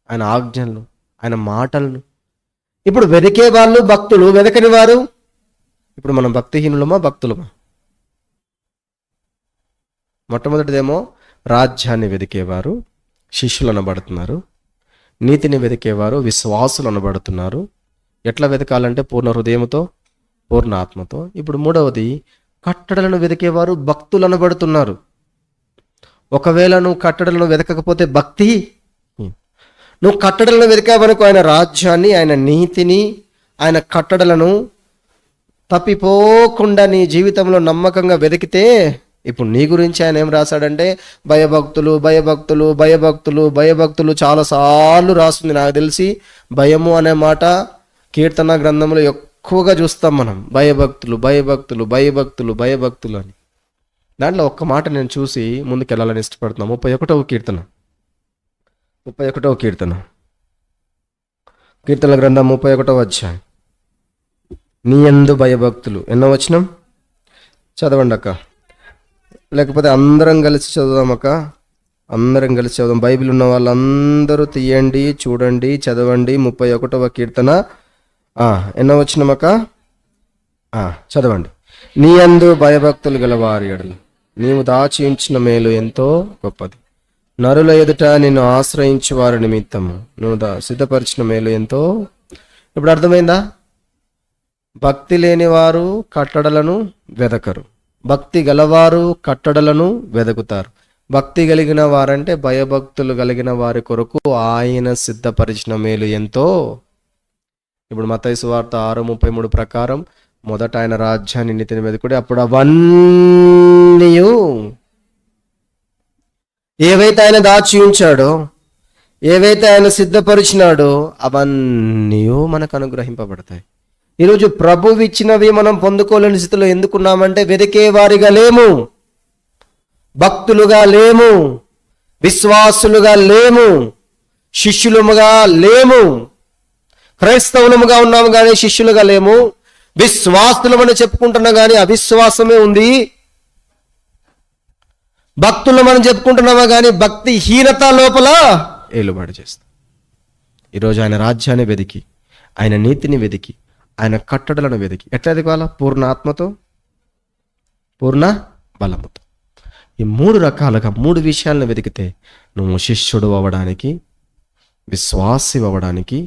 ఆయన ఆజ్ఞలను, ఆయన మాటలను. ఇప్పుడు వెదికే వాళ్ళు భక్తులు, వెదకని వారు. ఇప్పుడు మనం భక్తిహీనులమా భక్తులమా? మొట్టమొదటిదేమో రాజ్యాన్ని వెదికేవారు శిష్యులు అనబడుతున్నారు, నీతిని వెదికేవారు విశ్వాసులు అనబడుతున్నారు. ఎట్లా వెతకాలంటే పూర్ణ హృదయంతో, పూర్ణ ఆత్మతో. ఇప్పుడు మూడవది కట్టడలను వెతికేవారు భక్తులు అనబడుతున్నారు. ఒకవేళ నువ్వు కట్టడలను వెతకకపోతే భక్తి. నువ్వు కట్టడలను వెతికావనుకో ఆయన రాజ్యాన్ని, ఆయన నీతిని, ఆయన కట్టడలను తప్పిపోకుండా నీ జీవితంలో నమ్మకంగా వెతికితే, ఇప్పుడు నీ గురించి ఆయన ఏం రాశాడంటే భయభక్తులు భయభక్తులు భయభక్తులు భయభక్తులు చాలాసార్లు రాస్తుంది. నాకు తెలిసి భయము అనే మాట కీర్తన గ్రంథంలో ఎక్కువగా చూస్తాం మనం. భయభక్తులు భయభక్తులు భయభక్తులు భయభక్తులు అని. దాంట్లో ఒక్క మాట నేను చూసి ముందుకెళ్ళాలని ఇష్టపడుతున్నాను. 31వ కీర్తన కీర్తన గ్రంథం 31వ అధ్యాయం. నీ యందు భయభక్తులు. ఎన్నో వచనం చదవండి అక్క, లేకపోతే అందరం కలిసి చదువుదాం అక్క. అందరం కలిసి చదువుదాం. బైబిల్ ఉన్న వాళ్ళందరూ తీయండి, చూడండి, చదవండి. 31వ కీర్తన ఎన్నో వచనమక్క? చదవండి. నీ యందు భయభక్తులు గలవారి ఎడల నీవు దాచి ఉంచిన మేలు ఎంతో గొప్పది. నరుల ఎదుట నిన్ను ఆశ్రయించు వారి నిమిత్తము నువ్వు సిద్ధపరిచిన మేలు ఎంతో. ఇప్పుడు అర్థమైందా? భక్తి లేని వారు కట్టడలను వెదకరు, భక్తి గలవారు కట్టడలను వెదకుతారు. భక్తి కలిగిన వారంటే భయభక్తులు కలిగిన వారి కొరకు ఆయన సిద్ధపరిచిన మేలు ఎంతో. ఇప్పుడు మత్తయి సువార్త 6:33 ప్రకారం మొదట ఆయన రాజ్యాన్ని నీతిని వెతుకుడి, అప్పుడు అవన్నీ ఏవైతే ఆయన దాచి ఉంచాడో, ఏవైతే ఆయన సిద్ధపరిచినాడో అవన్నీ మనకు అనుగ్రహింపబడతాయి. ఈరోజు ప్రభువు ఇచ్చినవి మనం పొందుకోలేని స్థితిలో ఎందుకున్నామంటే వెతికే వారిగా లేము, భక్తులుగా లేము, విశ్వాసులుగా లేము, శిష్యులుగా లేము. క్రైస్తవులముగా ఉన్నాము కానీ శిష్యులుగా లేము. విశ్వాసులమని చెప్పుకుంటున్నా కానీ అవిశ్వాసమే ఉంది. భక్తులమని చెప్పుకుంటున్నామా కానీ భక్తిహీనత లోపల ఏలుబడి చేస్తాం. ఈరోజు ఆయన రాజ్యాన్ని వెతికి, ఆయన నీతిని వెతికి, ఆయన కట్టడలను వెతికి ఎట్లా ఎదగాల? పూర్ణ ఆత్మతో, పూర్ణ బలముతో. ఈ 3 రకాలుగా 3 విషయాలను వెతికితే నువ్వు శిష్యుడు అవ్వడానికి, విశ్వాసి అవ్వడానికి,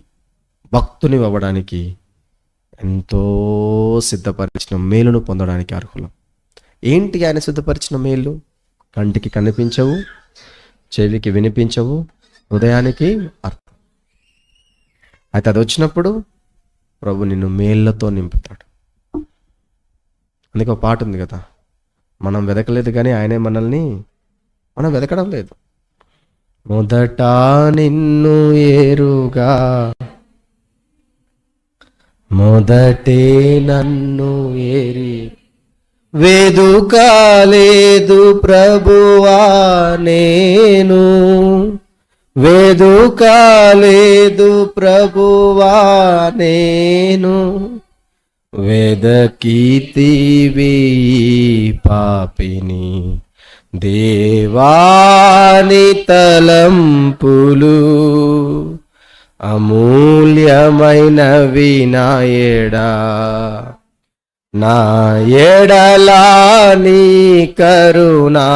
భక్తుని అవ్వడానికి, ఎంతో సిద్ధపరిచిన మేలును పొందడానికి అర్హులం. ఏంటి ఆయన సిద్ధపరిచిన మేలు? కంటికి కనిపించవు, చెవికి వినిపించవు, హృదయానికి అర్థం. అయితే అది వచ్చినప్పుడు ప్రభు నిన్ను మేళ్లతో నింపుతాడు. అందుకే ఒక పాట ఉంది కదా, మనం వెతకలేదు కానీ ఆయనే మనల్ని, మనం వెతకడం లేదు, మొదట నిన్ను ఏరుగా మొదటే నన్ను ఏరి వేదుకాలేదు ప్రభువా నేను వేదుకాలేదు ప్రభువా నేను వెదకితివి పాపిని దేవాని తలంపులు అమూల్యమైనవి నా ఎడలా నీ కరుణా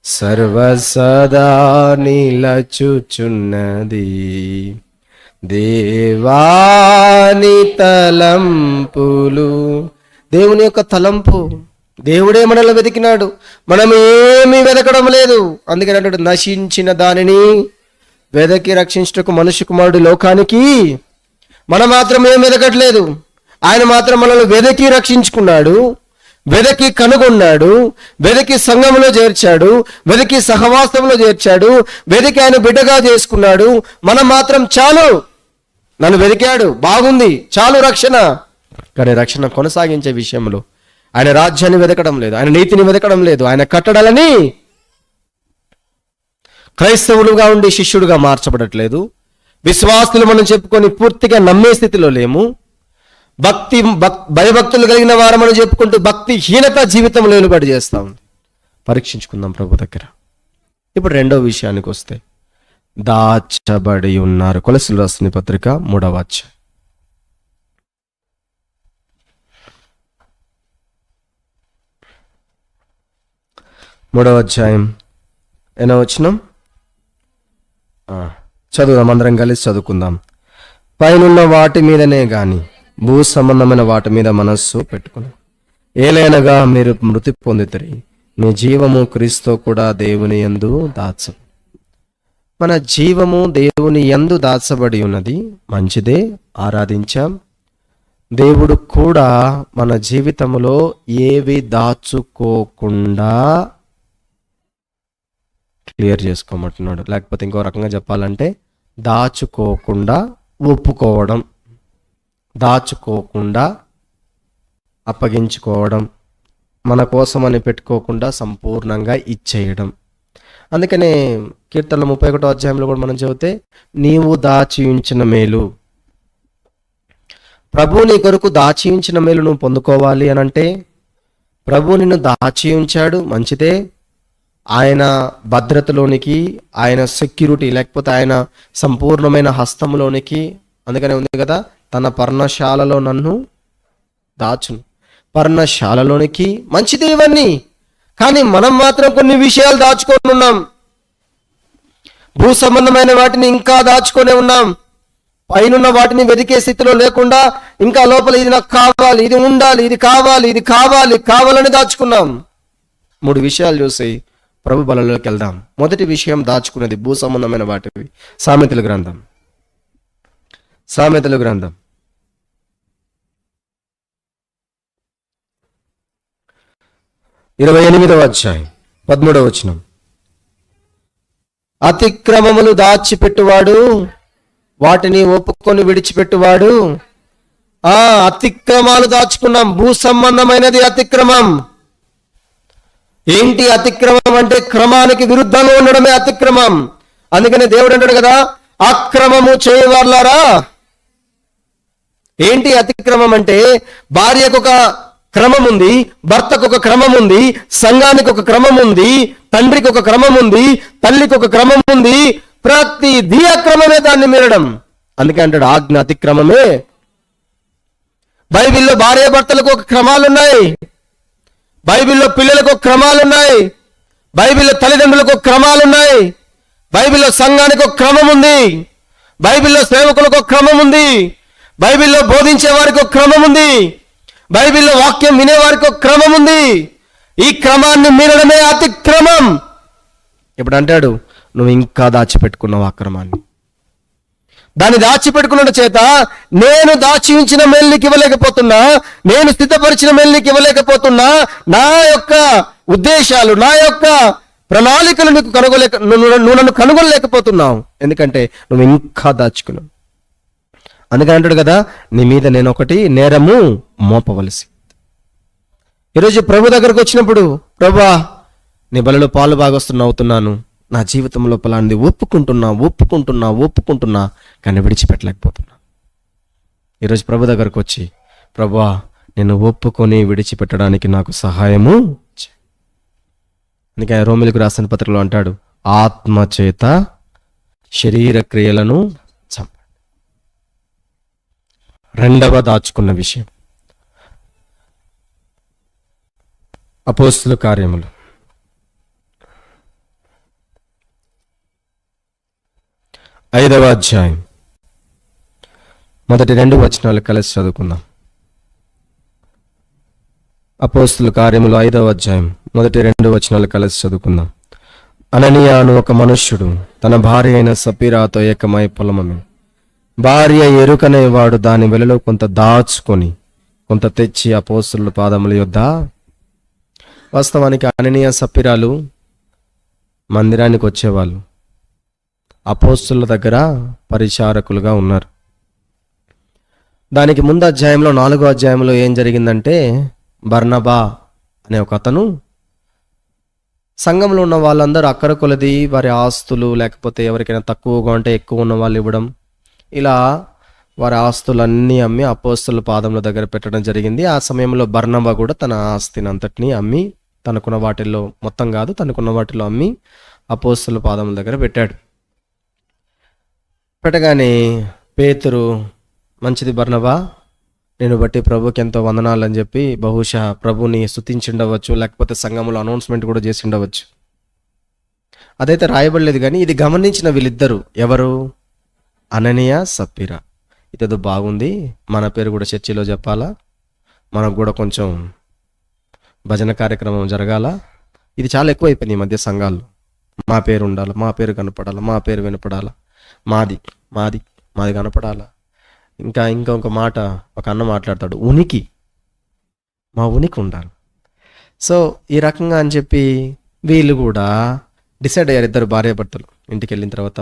సర్వసదా నిలచుచున్నది దేవాని తలంపులు. దేవుని యొక్క తలంపు, దేవుడే మనల్ని వెతికినాడు, మనం ఏమీ వెతకడం లేదు. అందుకని అంటాడు, నశించిన దానిని వెదకి రక్షించుటకు మనుష్య కుమారుడు లోకానికి. మనం మాత్రం ఏం వెతకట్లేదు, ఆయన మాత్రం మనల్ని వెదకి రక్షించుకున్నాడు, వెదకి కనుగొన్నాడు, వెదకి సంఘంలో చేర్చాడు, వెదకి సహవాసంలో చేర్చాడు, వెదకి ఆయన బిడ్డగా చేసుకున్నాడు. మనం మాత్రం చాలు, నన్ను వెతికాడు, బాగుంది, చాలు రక్షణ. కానీ రక్షణ కొనసాగించే విషయంలో ఆయన రాజ్యాన్ని వెతకడం లేదు, ఆయన నీతిని వెతకడం లేదు, ఆయన కట్టడాలని క్రైస్తవులుగా ఉండి శిష్యుడుగా మార్చబడట్లేదు. విశ్వాసులు మనం చెప్పుకొని పూర్తిగా నమ్మే స్థితిలో లేము. భయభక్తులు కలిగిన వారు మనం చెప్పుకుంటూ భక్తిహీనత జీవితంలో వెలుబడి చేస్తాం. పరీక్షించుకుందాం ప్రభు దగ్గర. ఇప్పుడు రెండో విషయానికి వస్తే, దాచబడి ఉన్నారు. కొలస్సీయులకు రాసిన పత్రిక 3వ అధ్యాయం 3వ అధ్యాయం 8వ వచనం చదువుదాం, అందరం కలిసి చదువుకుందాం. పైనున్న వాటి మీదనే గాని భూ సంబంధమైన వాటి మీద మనస్సు పెట్టుకుని ఏలైనగా మీరు మృతి పొందితిరి, మీ జీవము క్రీస్తు కూడా దేవుని యందు మన జీవము దేవుని యందు దాచబడి ఉన్నది. మంచిదే, ఆరాధించాం. దేవుడు కూడా మన జీవితంలో ఏవి దాచుకోకుండా క్లియర్ చేసుకోమంటున్నాడు. లేకపోతే ఇంకో రకంగా చెప్పాలంటే, దాచుకోకుండా ఒప్పుకోవడం, దాచుకోకుండా అప్పగించుకోవడం, మన కోసమని పెట్టుకోకుండా సంపూర్ణంగా ఇచ్చేయడం. అందుకనే కీర్తనల 31వ అధ్యాయంలో కూడా మనం చదివితే, నీవు దాచి ఉంచిన మేలు, ప్రభు నీ కొరకు దాచి ఉంచిన మేలు నువ్వు పొందుకోవాలి అని అంటే, ప్రభు నిన్ను దాచి ఉంచాడు, మంచిదే. ఆయన భద్రతలోనికి, ఆయన సెక్యూరిటీ, లేకపోతే ఆయన సంపూర్ణమైన హస్తంలోనికి. అందుకనే ఉంది కదా, తన పర్ణశాలలో నన్ను దాచును, పర్ణశాలలోనికి. మంచిదే ఇవన్నీ. కానీ మనం మాత్రం కొన్ని విషయాలు దాచుకొని ఉన్నాం. భూ సంబంధమైన వాటిని ఇంకా దాచుకొనే ఉన్నాం. పైనున్న వాటిని వెతికే స్థితిలో లేకుండా ఇంకా లోపల ఇది నాకు కావాలి, ఇది ఉండాలి, ఇది కావాలి, ఇది కావాలి, కావాలని దాచుకున్నాం. 3 విషయాలు చూసి ప్రభు బలంలోకి వెళ్దాం. మొదటి విషయం దాచుకున్నది భూ సంబంధమైన వాటివి. సామెతల గ్రంథం 28వ అధ్యాయం 13వ వచనం. అతిక్రమములు దాచిపెట్టువాడు వాటిని ఒప్పుకొని విడిచిపెట్టువాడు. అతిక్రమాలు దాచుకున్నాం. భూ సంబంధమైనది అతిక్రమం. ఏంటి అతిక్రమం అంటే, క్రమానికి విరుద్ధంగా ఉండడమే అతిక్రమం. అందుకని దేవుడు అంటాడు కదా, అక్రమము చేయవారులారా. ఏంటి అతిక్రమం అంటే, భార్యకు ఒక క్రమం ఉంది, భర్తకు ఒక క్రమం ఉంది, సంఘానికి ఒక క్రమం ఉంది, తండ్రికి ఒక క్రమం ఉంది, తల్లికి ఒక క్రమం ఉంది. ప్రతిదీ అక్రమమే, దాన్ని మీరడం. అందుకే అంటాడు ఆజ్ఞ అతిక్రమమే. బైబిల్లో భార్య భర్తలకు ఒక క్రమాలున్నాయి, బైబిల్లో పిల్లలకు ఒక క్రమాలున్నాయి, బైబిల్లో తల్లిదండ్రులకు ఒక క్రమాలున్నాయి, బైబిల్లో సంఘానికి ఒక క్రమం ఉంది, బైబిల్లో సేవకులకు ఒక క్రమం ఉంది, బైబిల్లో బోధించే వారికి ఒక క్రమం ఉంది, బైబిల్లో వాక్యం వినేవారికి ఒక క్రమం ఉంది. ఈ క్రమాన్ని మీరడమే అతిక్రమం. ఇప్పుడు అంటాడు, నువ్వు ఇంకా దాచిపెట్టుకున్నావు ఆ క్రమాన్ని. దాన్ని దాచిపెట్టుకున్న చేత నేను దాచి ఉంచిన మేలుకి ఇవ్వలేకపోతున్నా, నేను స్థితపరిచిన మేలుకి ఇవ్వలేకపోతున్నా. నా యొక్క ఉద్దేశాలు, నా యొక్క ప్రణాళికలు నీకు నువ్వు నన్ను కనుగొనలేకపోతున్నావు, ఎందుకంటే నువ్వు ఇంకా దాచుకున్నావు. అందుకని అంటాడు కదా, నీ మీద నేను ఒకటి నేరము మోపవలసి. ఈరోజు ప్రభు దగ్గరకు వచ్చినప్పుడు, ప్రభువా నీ బలిలో పాలు భాగస్తున్నా అవుతున్నాను, నా జీవితంలో పలాంటి ఒప్పుకుంటున్నా కానీ విడిచిపెట్టలేకపోతున్నా. ఈరోజు ప్రభు దగ్గరకు వచ్చి, ప్రభువా నేను ఒప్పుకొని విడిచిపెట్టడానికి నాకు సహాయము చేయి. అందుకే రోమిలకు రాసిన పత్రికలో అంటాడు, ఆత్మ చేత శరీర క్రియలను చంపండి. రెండవ దాచుకున్న విషయం అపోస్తుల కార్యములు 5వ అధ్యాయం మొదటి 2 వచనాలు కలిసి చదువుకుందాం. అపోస్తుల కార్యములు 5వ అధ్యాయం మొదటి 2 వచనాలు కలిసి చదువుకుందాం. అననీయ అను ఒక మనుష్యుడు తన భార్య అయిన సపీరాతో ఏకమై పొలమమి. భార్య ఎరుకనే వాడు దాని వెలలో కొంత దాచుకొని కొంత తెచ్చి అపోస్తుల పాదముల యొద్ద. వాస్తవానికి అననీయ సపీరాలు మందిరానికి వచ్చేవాళ్ళు, అపోస్తుల దగ్గర పరిచారకులుగా ఉన్నారు. దానికి ముందు అధ్యాయంలో 4వ అధ్యాయంలో ఏం జరిగిందంటే, బర్నబా అనే ఒక అతను సంఘంలో ఉన్న వాళ్ళందరూ అక్కర కొలది వారి ఆస్తులు, లేకపోతే ఎవరికైనా తక్కువగా ఉంటే ఎక్కువ ఉన్న వాళ్ళు ఇవ్వడం, ఇలా వారి ఆస్తులన్నీ అమ్మి అపోస్తుల పాదముల దగ్గర పెట్టడం జరిగింది. ఆ సమయంలో బర్నబా కూడా తన ఆస్తిని అంతటినీ అమ్మి, తనకున్న వాటిల్లో మొత్తం కాదు, తనకున్న వాటిలో అమ్మి అపోస్తుల పాదముల దగ్గర పెట్టాడు. పెట్టగానే పేతురు, మంచిది బర్నబా, నేను బట్టి ప్రభుకి ఎంతో వందనాలు అని చెప్పి బహుశా ప్రభుని స్తుతించిండవచ్చు, లేకపోతే సంఘంలో అనౌన్స్మెంట్ కూడా చేసి ఉండవచ్చు. అదైతే రాయబడలేదు. కానీ ఇది గమనించిన వీళ్ళిద్దరు, ఎవరు, అననీయ సప్పీరా, ఇదేదో బాగుంది, మన పేరు కూడా చర్చిలో చెప్పాలా, మనకు కూడా కొంచెం భజన కార్యక్రమం జరగాల, ఇది చాలా ఎక్కువైపోయింది ఈ మధ్య సంఘాల్లో. మా పేరు ఉండాలి, మా పేరు కనపడాలా, మా పేరు వినపడాలా, మాది మాది మాది కనపడాలా. ఇంకా ఇంకొక మాట ఒక అన్న మాట్లాడతాడు, ఉనికి, మా ఉనికి ఉండాలి. సో ఈ రకంగా అని చెప్పి వీళ్ళు కూడా డిసైడ్ అయ్యారు, ఇద్దరు భార్యాభర్తలు. ఇంటికి వెళ్ళిన తర్వాత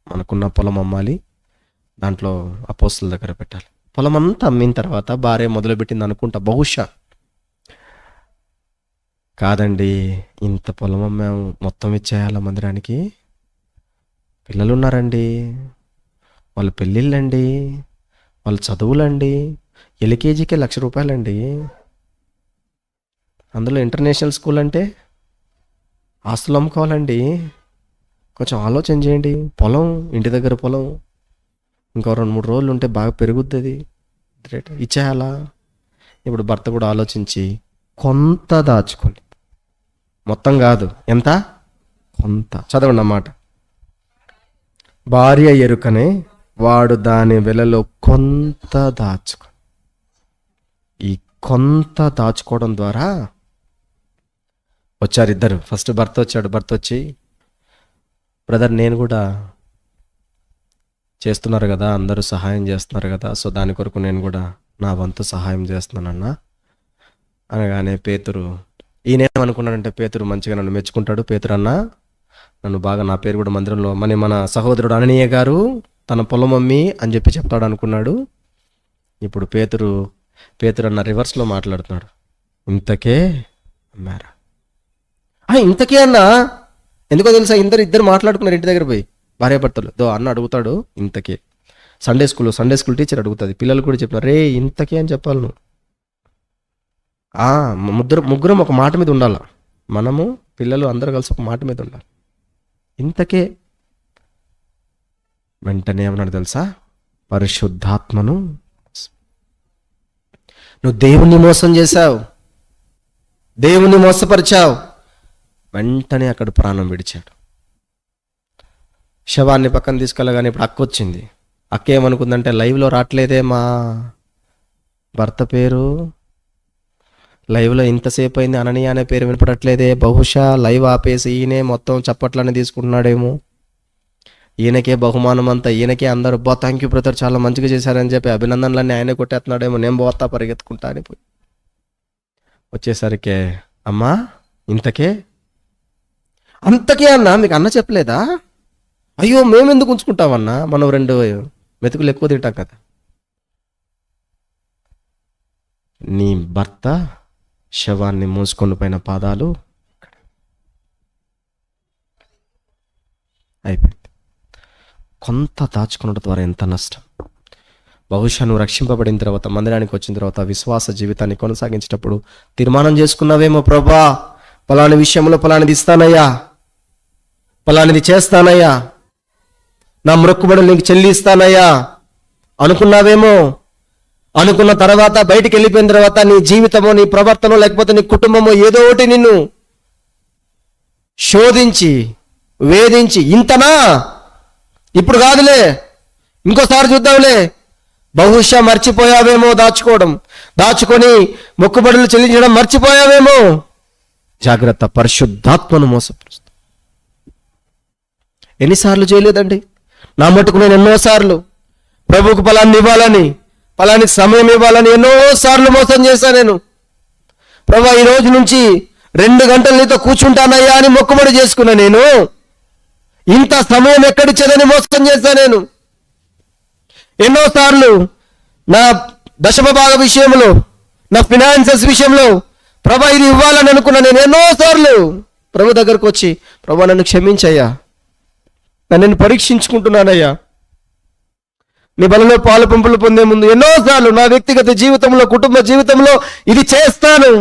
మనకున్న పొలం అమ్మాలి, దాంట్లో అపోస్తుల దగ్గర పెట్టాలి. పొలం అంతా అమ్మిన తర్వాత భార్య మొదలుపెట్టింది అనుకుంటా, బహుశా కాదండి, ఇంత పొలం అమ్మాము, మొత్తం ఇచ్చేయాల మందిరానికి, పిల్లలు ఉన్నారండి, వాళ్ళ పెళ్ళిళ్ళండి, వాళ్ళ చదువులండి, ఎల్కేజీకే ₹1,00,000 అందులో ఇంటర్నేషనల్ స్కూల్ అంటే ఆస్తులు అమ్ముకోవాలండి, కొంచెం ఆలోచన చేయండి. పొలం, ఇంటి దగ్గర పొలం, ఇంకో 2-3 రోజులు ఉంటే బాగా పెరుగుద్ది, రేట్ ఇచ్చేయాలా. ఇప్పుడు భర్త కూడా ఆలోచించి కొంత దాచుకొని, మొత్తం కాదు, ఎంత, కొంత. చదవండి అన్నమాట. భార్య ఎరుకనే వాడు దాని వెలలో కొంత దాచుకో. ఈ కొంత దాచుకోవడం ద్వారా వచ్చారు ఇద్దరు. ఫస్ట్ భర్త వచ్చాడు. భర్త వచ్చి, బ్రదర్ నేను కూడా చేస్తున్నారు కదా, అందరూ సహాయం చేస్తున్నారు కదా, సో దాని కొరకు నేను కూడా నా వంతు సహాయం చేస్తున్నానన్నా అనగానే పేతురు, ఈయనేమనుకున్నాడంటే, పేతురు మంచిగా నన్ను మెచ్చుకుంటాడు. పేతురు అన్న, నన్ను బాగా, నా పేరు కూడా మందిరంలో మన సహోదరుడు అననీయ గారు తన పొలం అమ్మి అని చెప్పి చెప్తాడు అనుకున్నాడు. ఇప్పుడు పేతురు అన్న రివర్స్లో మాట్లాడుతున్నాడు, ఇంతకే అమ్మారా? ఇంతకే అన్నా, ఎందుకో తెలుసా, ఇద్దరు మాట్లాడుకున్నారు ఇంటి దగ్గర పోయి, భార్యాభర్తలు. అన్న అడుగుతాడు ఇంతకే. సండే స్కూల్ టీచర్ అడుగుతుంది, పిల్లలు కూడా చెప్పినారు, రే ఇంతకే అని చెప్పాలి నువ్వు. ముగ్గురం ఒక మాట మీద ఉండాలి, మనము పిల్లలు అందరూ కలిసి ఒక మాట మీద ఉండాలి. ఇంతకే. వెంటనే ఏమన్నాడు తెలుసా, పరిశుద్ధాత్మను, నువ్వు దేవుణ్ణి మోసం చేశావు, దేవుణ్ణి మోసపరిచావు. వెంటనే అక్కడ ప్రాణం విడిచాడు. శవాన్ని పక్కన తీసుకెళ్ళగానే ఇప్పుడు అక్క వచ్చింది. అక్క ఏమనుకుందంటే, లైవ్లో రావట్లేదే మా భర్త పేరు, లైవ్లో ఇంతసేపు అయింది అననీయ అనే పేరు వినపడట్లేదే, బహుశా లైవ్ ఆపేసి ఈయనే మొత్తం చప్పట్లని తీసుకుంటున్నాడేమో, ఈయనకే బహుమానం అంతా, ఈయనకే అందరూ థ్యాంక్ యూ బ్రదర్ చాలా మంచిగా చేశారని చెప్పి అభినందనలన్నీ ఆయనే కొట్టేస్తున్నాడేమో, నేను పోతా పరిగెత్తుకుంటా అని పోయి వచ్చేసరికి, అమ్మా ఇంతకే అంతకే అన్నా మీకు అన్న చెప్పలేదా? అయ్యో మేమెందుకు ఉంచుకుంటామన్నా, మనం 2 మెతుకులు ఎక్కువ తింటాం కదా. నీ భర్త శవాన్ని మోసుకొని పోయిన పాదాలు అయిపోయింది. కొంత దాచుకున్నట్టు ద్వారా ఎంత నష్టం. బహుశా నువ్వు రక్షింపబడిన తర్వాత, మందిరానికి వచ్చిన తర్వాత, విశ్వాస జీవితాన్ని కొనసాగించేటప్పుడు తీర్మానం చేసుకున్నావేమో, ప్రభా పలాని విషయంలో పలానిది ఇస్తానయ్యా, పలానిది చేస్తానయ్యా, నా మొక్కుబడులు నీకు చెల్లిస్తానయ్యా అనుకున్నావేమో. అనుకున్న తర్వాత బయటికి వెళ్ళిపోయిన తర్వాత నీ జీవితమో, నీ ప్రవర్తనో, లేకపోతే నీ కుటుంబమో ఏదో ఒకటి నిన్ను శోధించి వేధించి, ఇంతనా, ఇప్పుడు కాదులే, ఇంకోసారి చూద్దాంలే, బహుశా మర్చిపోయావేమో దాచుకొని మొక్కుబడులు చెల్లించడం మర్చిపోయావేమో. జాగ్రత్త, పరిశుద్ధాత్మను మోసపరుస్తా. ఎన్నిసార్లు చేయలేదండి నా మటుకు నేను? ఎన్నోసార్లు ప్రభువుకు పలాన్ని ఇవ్వాలని, పలానికి సమయం ఇవ్వాలని ఎన్నోసార్లు మోసం చేశా నేను. ప్రభా ఈ రోజు నుంచి 2 గంటలు నీతో కూర్చుంటానయ్యా అని మొక్కుబడి చేసుకున్నా నేను. ఇంత సమయం ఎక్కడిచ్చేదని మోసం చేశా నేను. ఎన్నోసార్లు నా దశమ భాగ విషయంలో, నా ఫినాన్సెస్ విషయంలో ప్రభా ఇది ఇవ్వాలని అనుకున్నా నేను. ఎన్నోసార్లు ప్రభు దగ్గరకు వచ్చి, ప్రభా నన్ను క్షమించయ్యా, నన్ను పరీక్షించుకుంటున్నానయ్యా, నీ బలలో పాలు పంపులు పొందే ముందు ఎన్నోసార్లు నా వ్యక్తిగత జీవితంలో, కుటుంబ జీవితంలో ఇది చేస్తాను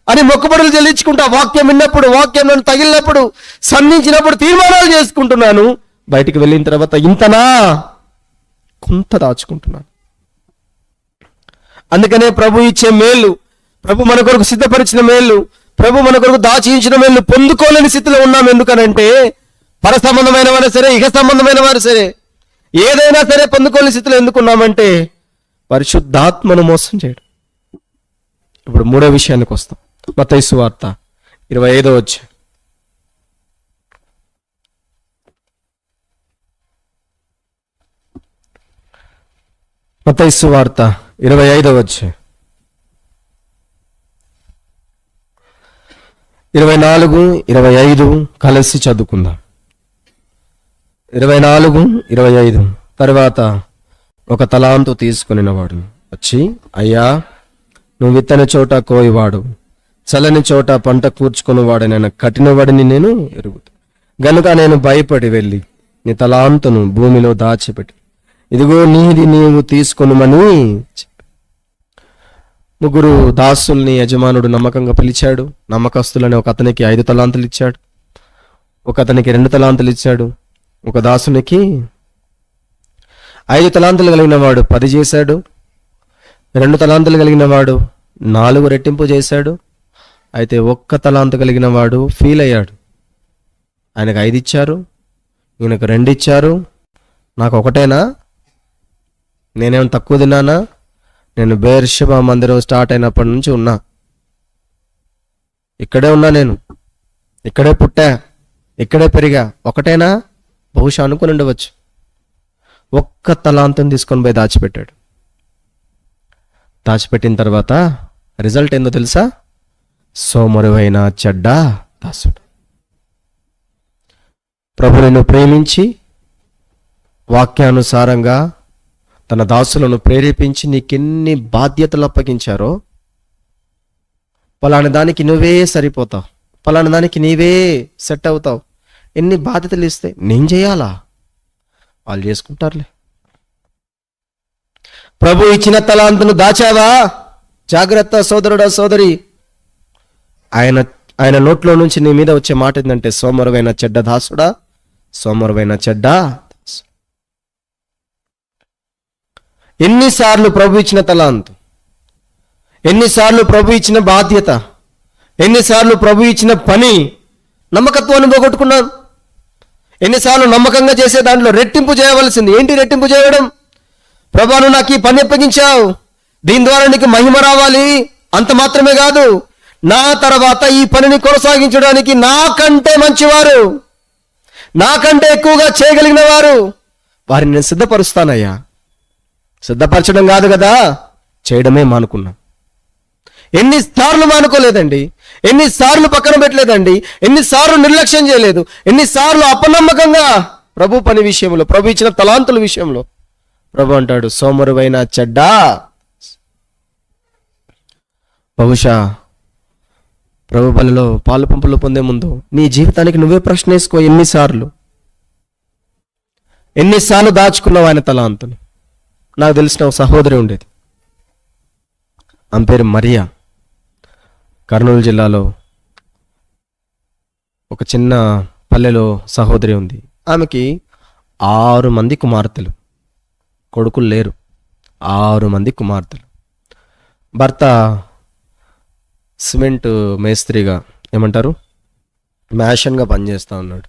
అని మొక్కుబడులు చెల్లించుకుంటా. వాక్యం విన్నప్పుడు, వాక్యం నన్ను తగిలినప్పుడు, సంధించినప్పుడు తీర్మానాలు చేసుకుంటున్నాను. బయటికి వెళ్ళిన తర్వాత ఇంతనా, కొంత దాచుకుంటున్నాను. అందుకనే ప్రభు ఇచ్చే మేలు, ప్రభు మన కొరకు సిద్ధపరిచిన మేలు, ప్రభు మన కొరకు దాచించిన మేలు పొందుకోలేని స్థితిలో ఉన్నాం. ఎందుకనంటే పర సంబంధమైన వారు సరే, ఇహ సంబంధమైన వారు సరే, ఏదైనా సరే పొందుకోలేని స్థితిలో ఎందుకున్నామంటే పరిశుద్ధాత్మను మోసం చేయడం. ఇప్పుడు 3వ విషయానికి వస్తాం. మత్తయి సువార్త 25వ అధ్యాయం. మత్తయి సువార్త 25వ అధ్యాయం 24, 25 కలిసి చదువుకుందాం. 24, 25. తర్వాత ఒక తలాంతు తీసుకునివాడు వచ్చి, అయ్యా నువ్వు విత్తని చోట కోయివాడు, చల్లని చోట పంట కూర్చుకునివాడనైనా కఠినవాడిని నేను ఎరుగుతా. గనుక నేను భయపడి వెళ్ళి నీ తలాంతును భూమిలో దాచిపెట్టి, ఇదిగో నీది నీవు తీసుకొనుమని చెప్పి. 3 దాసుల్ని యజమానుడు నమ్మకంగా పిలిచాడు. నమ్మకస్తులని ఒక అతనికి 5 తలాంతులు ఇచ్చాడు, ఒక అతనికి 2 తలాంతులు ఇచ్చాడు, ఒక దాసునికి 5 తలాంతులు కలిగిన వాడు 10 చేశాడు, 2 తలాంతులు కలిగిన వాడు 4 రెట్టింపు చేశాడు. అయితే 1 తలాంతు కలిగిన వాడు ఫీల్ అయ్యాడు. ఆయనకు 5 ఇచ్చారు, ఈయనకు 2 ఇచ్చారు, నాకు ఒకటేనా, నేనేమైనా తక్కువ తిన్నానా? నేను బెయేర్షెబా మందిరం స్టార్ట్ అయినప్పటి నుంచి ఉన్నా, ఇక్కడే ఉన్నా, నేను ఇక్కడే పుట్టా, ఇక్కడే పెరిగా, ఒకటేనా? బహుశా అనుకుని ఉండవచ్చు. 1 తలాంతం తీసుకొని పోయి దాచిపెట్టాడు. దాచిపెట్టిన తర్వాత రిజల్ట్ ఏందో తెలుసా? సోమరువైన చెడ్డ దాసుడు. ప్రభు నిన్ను ప్రేమించి వాక్యానుసారంగా తన దాసులను ప్రేరేపించి నీకెన్ని బాధ్యతలు అప్పగించారో, పలానా దానికి నువ్వే సరిపోతావు, పలానా దానికి నీవే సెట్ అవుతావు. ఎన్ని బాధ్యతలు ఇస్తే నేను చేయాలా? వాళ్ళు చేసుకుంటారులే. ప్రభు ఇచ్చిన తలాంతును దాచావా? జాగ్రత్త సోదరుడా, సోదరి. ఆయన నోట్లో నుంచి నీ మీద వచ్చే మాట ఏంటంటే, సోమరువైన చెడ్డ దాసుడా, సోమరువైన చెడ్డ. ఎన్నిసార్లు ప్రభు ఇచ్చిన తలాంతు, ఎన్నిసార్లు ప్రభు ఇచ్చిన బాధ్యత, ఎన్నిసార్లు ప్రభు ఇచ్చిన పని నమ్మకత్వాన్ని పోగొట్టుకున్నాం. ఎన్నిసార్లు నమ్మకంగా చేసే దాంట్లో రెట్టింపు చేయవలసింది. ఏంటి రెట్టింపు చేయడం? ప్రభా నువ్వు నాకు ఈ పని అప్పగించావు, దీని ద్వారా నీకు మహిమ రావాలి, అంత మాత్రమే కాదు, నా తర్వాత ఈ పనిని కొనసాగించడానికి నాకంటే మంచివారు, నాకంటే ఎక్కువగా చేయగలిగిన వారు, వారిని నేను సిద్ధపరుస్తానయ్యా. సిద్ధపరచడం కాదు కదా, చేయడమే మానుకున్నాం. ఎన్నిసార్లు మానుకోలేదండి, ఎన్నిసార్లు పక్కన పెట్టలేదండి, ఎన్నిసార్లు నిర్లక్ష్యం చేయలేదు, ఎన్నిసార్లు అపనమ్మకంగా ప్రభు పని విషయంలో, ప్రభు ఇచ్చిన తలాంతుల విషయంలో. ప్రభు అంటాడు, సోమరువైన చెడ్డా, బహుశా ప్రభు బలిలో పాలు పంపులు పొందే ముందు నీ జీవితానికి నువ్వే ప్రశ్న వేసుకో, ఎన్నిసార్లు దాచుకున్నావు ఆయన తలాంతులు. నాకు తెలిసిన ఒక సహోదరి ఉండేది, ఆమె పేరు మరియా. కర్నూలు జిల్లాలో ఒక చిన్న పల్లెలో సహోదరి ఉంది. ఆమెకి 6 మంది కుమార్తెలు, కొడుకులు లేరు. 6 మంది కుమార్తెలు. భర్త సిమెంట్ మేస్త్రిగా, ఏమంటారు, మ్యాషన్గా పనిచేస్తూ ఉన్నాడు,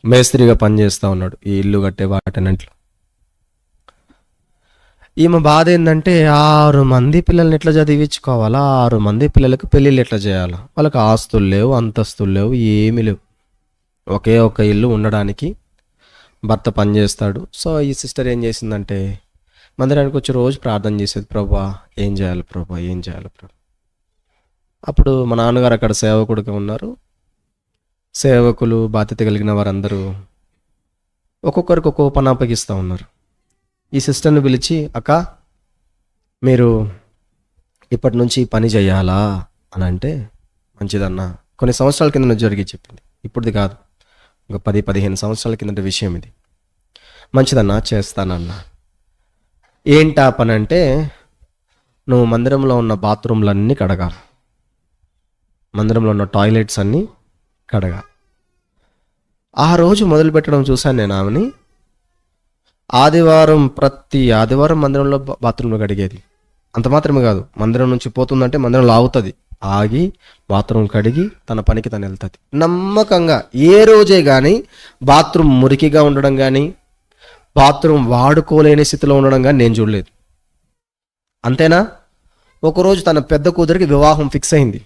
మేస్త్రిగా పనిచేస్తూ ఉన్నాడు ఈ ఇల్లు కట్టే వాటన్నింటిలో. ఈమె బాధ ఏంటంటే 6 మంది పిల్లల్ని ఎట్లా చదివించుకోవాలా, 6 మంది పిల్లలకు పెళ్ళిళ్ళు ఎట్లా చేయాలా, వాళ్ళకి ఆస్తులు లేవు, అంతస్తులు లేవు, ఏమీ లేవు. ఒకే ఒక ఇల్లు ఉండడానికి భర్త పనిచేస్తాడు. సో ఈ సిస్టర్ ఏం చేసిందంటే మందిరానికి వచ్చి రోజు ప్రార్థన చేసేది, ప్రభువా ఏం చేయాలి ప్రభా, ఏం చేయాలి ప్రభు. అప్పుడు మా నాన్నగారు అక్కడ సేవకుడిగా ఉన్నారు. సేవకులు, బాధ్యత కలిగిన వారందరూ ఒక్కొక్కరికి ఒక్కొక్క పని అప్పగిస్తూ ఉన్నారు. ఈ సిస్టర్ని పిలిచి, అక్క మీరు ఇప్పటి నుంచి ఈ పని చేయాలా అని అంటే, మంచిదన్నా, కొన్ని సంవత్సరాల కింద నుంచి జరిగి చెప్పింది, ఇప్పుడుది కాదు, ఒక 10-15 సంవత్సరాల కిందట విషయం ఇది. మంచిదన్నా, చేస్తానన్నా. ఏంటా పని అంటే, నువ్వు మందిరంలో ఉన్న బాత్రూమ్లన్నీ కడగాలి, మందిరంలో ఉన్న టాయిలెట్స్ అన్నీ కడగాలి. ఆ రోజు మొదలు పెట్టడం చూశాను నేను ఆమెని. ప్రతి ఆదివారం మందిరంలో బాత్రూంలో కడిగేది. అంత మాత్రమే కాదు, మందిరం నుంచి పోతుందంటే మందిరంలో ఆగుతుంది, ఆగి బాత్రూమ్ కడిగి తన పనికి తను వెళ్తుంది నమ్మకంగా. ఏ రోజే కానీ బాత్రూమ్ మురికిగా ఉండడం కానీ, బాత్రూమ్ వాడుకోలేని స్థితిలో ఉండడం కానీ నేను చూడలేదు. అంతేనా, ఒకరోజు తన పెద్ద కూతురికి వివాహం ఫిక్స్ అయింది,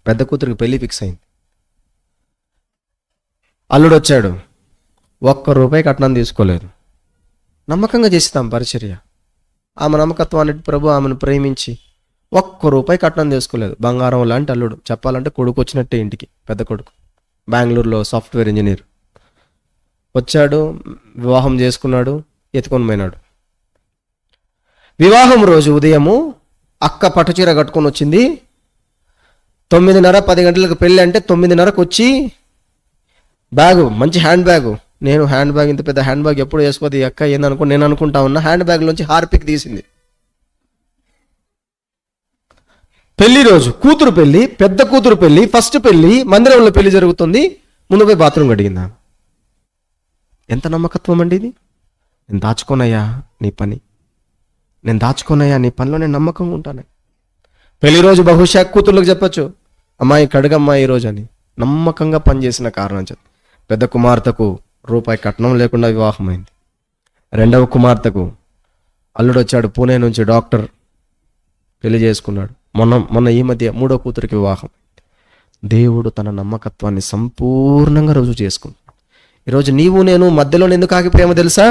పెద్ద కూతురికి పెళ్లి ఫిక్స్ అయింది. అల్లుడు వచ్చాడు, ₹1 కట్నం తీసుకోలేదు. నమ్మకంగా చేస్తాం పరిచర్య. ఆమె నమ్మకత్వాన్ని ప్రభు ఆమెను ప్రేమించి ₹1 కట్నం తీసుకోలేదు. బంగారం లాంటి అల్లుడు, చెప్పాలంటే కొడుకు వచ్చినట్టే ఇంటికి. పెద్ద కొడుకు బెంగళూరులో సాఫ్ట్వేర్ ఇంజనీర్. వచ్చాడు, వివాహం చేసుకున్నాడు, ఎత్తుకొని పోయినాడు. వివాహం రోజు ఉదయము అక్క పట్టుచీర కట్టుకొని వచ్చింది. 9:30-10 గంటలకు పెళ్ళి అంటే 9:30కు వచ్చి బ్యాగు, మంచి హ్యాండ్ బ్యాగు. నేను హ్యాండ్ బ్యాగ్, ఇంత పెద్ద హ్యాండ్ బ్యాగ్ ఎప్పుడు వేసుకోదు ఈ అక్క, ఏందనుకో నేను అనుకుంటా ఉన్నా. హ్యాండ్ బ్యాగ్ నుంచి హార్పిక్ తీసింది. పెళ్లి రోజు, కూతురు పెళ్లి, పెద్ద కూతురు పెళ్లి, ఫస్ట్ పెళ్లి, మందిరంలో పెళ్లి జరుగుతుంది. ముందు పోయి బాత్రూమ్ కడిగిందా. ఎంత నమ్మకత్వం అండి ఇది. నేను దాచుకోనయ్యా నీ పని, నేను దాచుకోనయ్యా నీ పనిలో నేను నమ్మకంగా ఉంటాను. పెళ్లి రోజు బహుశా కూతుర్లకు చెప్పచ్చు, అమ్మాయి కడగమ్మా ఈరోజు అని. నమ్మకంగా పనిచేసిన కారణం చేత పెద్ద కుమార్తెకు ₹1 కట్నం లేకుండా వివాహం అయింది. రెండవ కుమార్తెకు అల్లుడు వచ్చాడు, పూణే నుంచి డాక్టర్, పెళ్లి చేసుకున్నాడు. మొన్న ఈ మధ్య 3వ కూతురికి వివాహం. దేవుడు తన నమ్మకత్వాన్ని సంపూర్ణంగా రుజువు చేసుకుంటాడు. ఈరోజు నీవు నేను మధ్యలో ఎందుకు ఆగిపోయామో తెలుసా?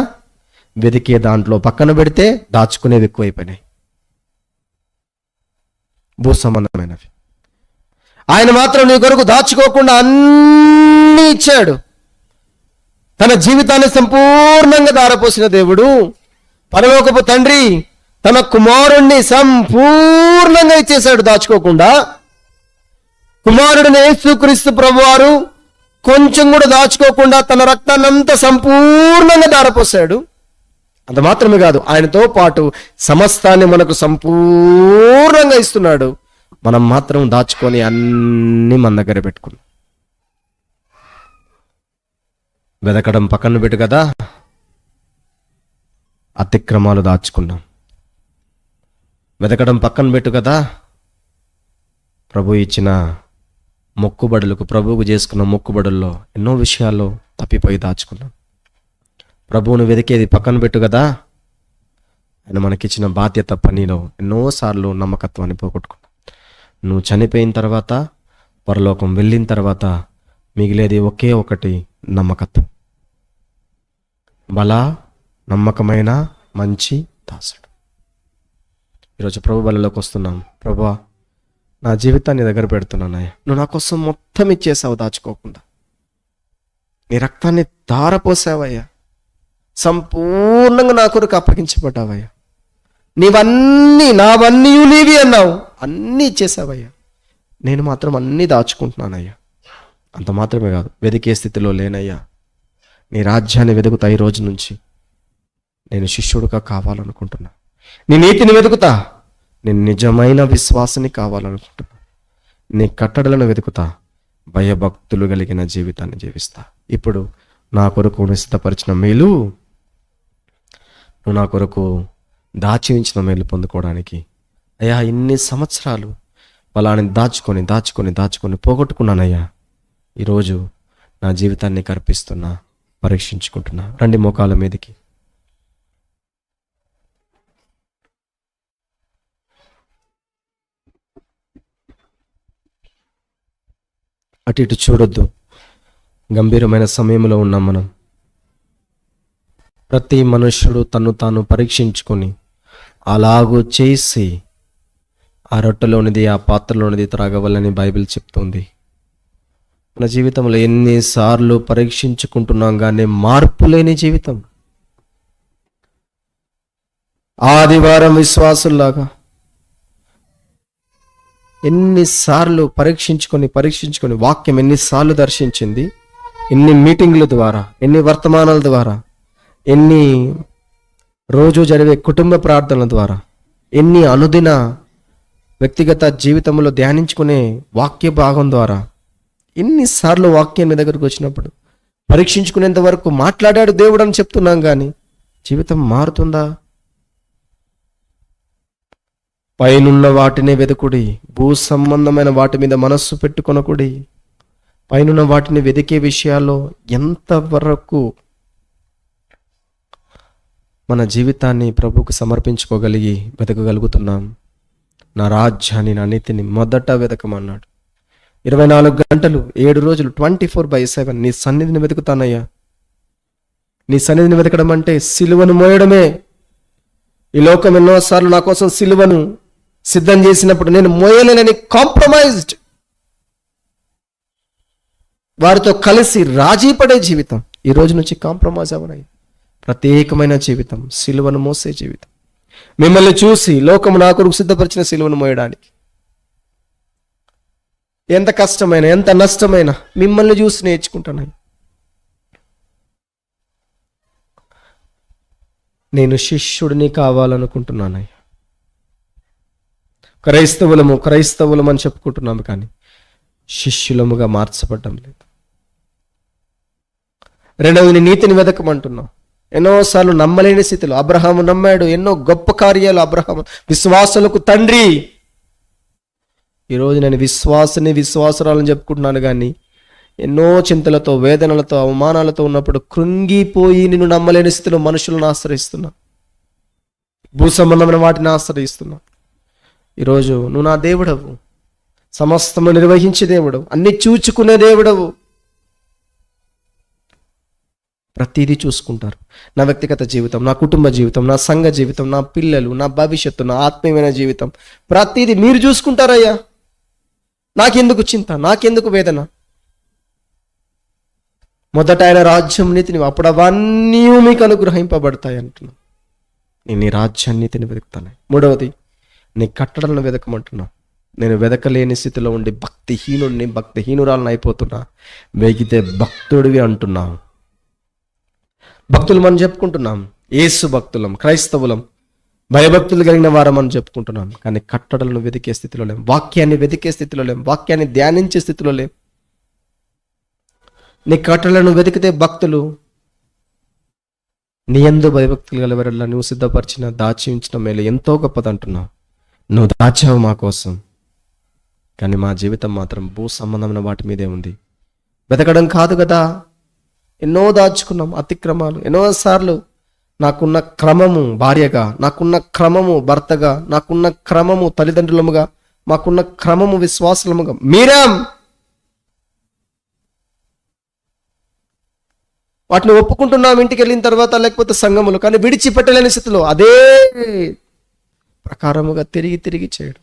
వెతికే దాంట్లో పక్కన పెడితే దాచుకునేవి ఎక్కువైపోయినాయి, భూ సంబంధమైనవి. ఆయన మాత్రం నీ కొరకు దాచుకోకుండా అన్నీ ఇచ్చాడు. తన జీవితాన్ని సంపూర్ణంగా దారపోసిన దేవుడు, పరలోకపు తండ్రి తన కుమారుణ్ణి సంపూర్ణంగా ఇచ్చేశాడు దాచుకోకుండా. కుమారుడిని యేసుక్రీస్తు ప్రభువారు కొంచెం కూడా దాచుకోకుండా తన రక్తాన్నంతా సంపూర్ణంగా దారపోసాడు. అంత మాత్రమే కాదు, ఆయనతో పాటు సమస్తాన్ని మనకు సంపూర్ణంగా ఇస్తున్నాడు. మనం మాత్రం దాచుకొని అన్ని మన దగ్గర పెట్టుకున్నాం. వెదకడం పక్కన పెట్టు కదా, అతిక్రమాలు దాచుకున్నాం. వెతకడం పక్కన పెట్టు కదా, ప్రభు ఇచ్చిన మొక్కుబడులకు, ప్రభువుకు చేసుకున్న మొక్కుబడుల్లో ఎన్నో విషయాల్లో తప్పిపోయి దాచుకున్నాం. ప్రభువును వెతికేది పక్కన పెట్టు కదా, ఆయన మనకిచ్చిన బాధ్యత పనిలో ఎన్నోసార్లు నమ్మకత్వాన్ని పోగొట్టుకున్నాం. నువ్వు చనిపోయిన తర్వాత, పరలోకం వెళ్ళిన తర్వాత మిగిలేది ఒకే ఒకటి, నమ్మకత్వం. బల నమ్మకమైన మంచి దాసుడు. ఈరోజు ప్రభు బలిలోకి వస్తున్నాం. ప్రభువా, నా జీవితాన్ని దగ్గర పెడుతున్నానయ్యా. నువ్వు నా కోసం మొత్తం ఇచ్చేసావు దాచుకోకుండా. నీ రక్తాన్ని ధారపోసావయ్యా. సంపూర్ణంగా నా కొరకు అప్పగించబడ్డావయ్యా. నావన్నీ నీవి అన్నావు. అన్నీ ఇచ్చేసావయ్యా. నేను మాత్రం అన్నీ దాచుకుంటున్నానయ్యా. అంత మాత్రమే కాదు, వెతికే స్థితిలో లేనయ్యా. నీ రాజ్యాన్ని వెతుకుతా. ఈ రోజు నుంచి నేను శిష్యుడుగా కావాలనుకుంటున్నా. నీ నీతిని వెతుకుతా. నేను నిజమైన విశ్వాసాన్ని కావాలనుకుంటున్నా. నీ కట్టడలను వెతుకుతా. భయభక్తులు కలిగిన జీవితాన్ని జీవిస్తా. ఇప్పుడు నా కొరకు సిద్ధపరిచిన మేలు, నువ్వు నా కొరకు దాచి ఉంచిన మేలు పొందుకోవడానికి అయ్యా ఇన్ని సంవత్సరాలు వాళ్ళని దాచుకొని పోగొట్టుకున్నానయ్యా. ఈరోజు నా జీవితాన్ని కర్పిస్తున్నా, పరీక్షించుకుంటున్నా. రండి మోకాల మీదకి. అటు ఇటు చూడొద్దు. గంభీరమైన సమయంలో ఉన్నాం మనం. ప్రతి మనుష్యుడు తను తాను పరీక్షించుకొని అలాగూ చేసి ఆ రొట్టెలోనిది ఆ పాత్రలోనిది త్రాగవలని బైబిల్ చెప్తుంది. మన జీవితంలో ఎన్నిసార్లు పరీక్షించుకుంటున్నాం కానీ మార్పు లేని జీవితం. ఆదివారం విశ్వాసుల్లాగా ఎన్నిసార్లు పరీక్షించుకొని వాక్యం ఎన్నిసార్లు దర్శించింది. ఎన్ని మీటింగ్ల ద్వారా, ఎన్ని వర్తమానాల ద్వారా, ఎన్ని రోజు జరిగే కుటుంబ ప్రార్థనల ద్వారా, ఎన్ని అనుదిన వ్యక్తిగత జీవితంలో ధ్యానించుకునే వాక్య భాగం ద్వారా, ఎన్నిసార్లు వాక్యం మీ దగ్గరకు వచ్చినప్పుడు పరీక్షించుకునేంత వరకు మాట్లాడాడు దేవుడు అని చెప్తున్నాం కానీ జీవితం మారుతుందా? పైనున్న వాటినే వెతుకుడి, భూ సంబంధమైన వాటి మీద మనస్సు పెట్టుకొనకుడి. పైనున్న వాటిని వెతికే విషయాల్లో ఎంతవరకు మన జీవితాన్ని ప్రభువుకు సమర్పించుకోగలిగి వెతకగలుగుతున్నాం? నా రాజ్యాన్ని, నా నీతిని మొదట వెతకమన్నాడు. 24 గంటలు 7 రోజులు 24/7 నీ సన్నిధిని వెతుకుతానయ్యా. నీ సన్నిధిని వెతకడం అంటే సిలువను మోయడమే. ఈ లోకం ఎన్నోసార్లు నా కోసం సిలువను సిద్ధం చేసినప్పుడు నేను మోయలేనని కాంప్రమైజ్డ్, వారితో కలిసి రాజీ పడే జీవితం ఈ రోజు నుంచి కాంప్రమైజ్ అవ్వనయ్యా. ప్రత్యేకమైన జీవితం, సిలువను మోసే జీవితం. మిమ్మల్ని చూసి లోకము నా కొరకు సిద్ధపరిచిన సిలువను మోయడానికి ఎంత కష్టమైన, ఎంత నష్టమైనా మిమ్మల్ని చూసి నేర్చుకుంటానయ్యా. నేను శిష్యుడిని కావాలనుకుంటున్నానయ్యా. క్రైస్తవులం అని చెప్పుకుంటున్నాము కానీ శిష్యులముగా మార్చబడ్డం లేదు. రెండవది, నీ నీతిని వెతకమంటున్నాం. ఎన్నోసార్లు నమ్మలేని స్థితిలో అబ్రహాము నమ్మాడు. ఎన్నో గొప్ప కార్యాలు అబ్రహాము, విశ్వాసులకు తండ్రి. ఈరోజు నేను విశ్వాసరాలని చెప్పుకుంటున్నాను కానీ ఎన్నో చింతలతో, వేదనలతో, అవమానాలతో ఉన్నప్పుడు కృంగిపోయి నిన్ను నమ్మలేని స్థితిలో మనుషులను ఆశ్రయిస్తున్నా, భూ సంబంధమైన వాటిని ఆశ్రయిస్తున్నా. ఈరోజు నువ్వు నా దేవుడవు, సమస్తము నిర్వహించే దేవుడవు, అన్ని చూచుకునే దేవుడవు. ప్రతిదీ చూసుకుంటారు. నా వ్యక్తిగత జీవితం, నా కుటుంబ జీవితం, నా సంఘ జీవితం, నా పిల్లలు, నా భవిష్యత్తు, నా ఆత్మీయమైన జీవితం, ప్రతిదీ మీరు చూసుకుంటారయ్యా. నాకెందుకు చింత, నాకెందుకు వేదన? మొదట ఆయన రాజ్యం నీతిని, అప్పుడు అవన్నీ మీకు అనుగ్రహింపబడతాయి అంటున్నా. నేను నీ రాజ్యం నీతిని వెతుకుతాను. మూడవది, నీ కట్టడలను వెతకమంటున్నా. నేను వెతకలేని స్థితిలో ఉండి భక్తిహీనురాలను అయిపోతున్నా. వెగితే భక్తుడివి అంటున్నావు. భక్తులు మనం చెప్పుకుంటున్నాం, యేసు భక్తులం, క్రైస్తవులం, భయభక్తులు కలిగిన వారం అని చెప్పుకుంటున్నాం. కానీ కట్టడలను వెతికే స్థితిలో లేం, వాక్యాన్ని వెతికే స్థితిలో లేం, వాక్యాన్ని ధ్యానించే స్థితిలో లేం. నీ కట్టడలను వెతికితే భక్తులు, నీ యందు భయభక్తులు గలవరల్లా నువ్వు సిద్ధపరిచిన దాచి ఉంచిన మేలు ఎంతో గొప్పదంటున్నావు. నువ్వు దాచావు మా కోసం, కానీ మా జీవితం మాత్రం భూ సంబంధమైన వాటి మీదే ఉంది. వెతకడం కాదు కదా, ఎన్నో దాచుకున్నాం అతిక్రమాలు. ఎన్నోసార్లు నాకున్న క్రమము భార్యగా, నాకున్న క్రమము భర్తగా, నాకున్న క్రమము తల్లిదండ్రులముగా, మాకున్న క్రమము విశ్వాసులముగా మీరాం. వాటిని ఒప్పుకుంటున్నాం ఇంటికి వెళ్ళిన తర్వాత, లేకపోతే సంఘములు, కానీ విడిచిపెట్టలేని స్థితిలో అదే ప్రకారముగా తిరిగి తిరిగి చేయడం.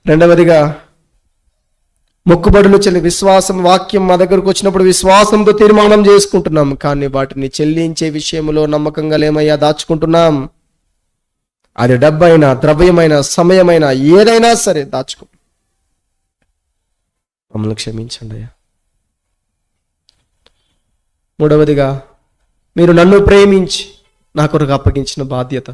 రెండవదిగా మొక్కుబడులు విశ్వాసం, వాక్యం మా దగ్గరకు వచ్చినప్పుడు విశ్వాసంతో తీర్మానం చేసుకుంటున్నాం, కానీ వాటిని చెల్లించే విషయంలో నమ్మకంగా లేమయ్యా దాచుకుంటున్నాం. అది డబ్బైనా, ద్రవ్యమైన, సమయమైనా, ఏదైనా సరే దాచుకో. మమ్మల్ని క్షమించండి అయ్యా. మూడవదిగా, మీరు నన్ను ప్రేమించి నా కొరకు అప్పగించిన బాధ్యత,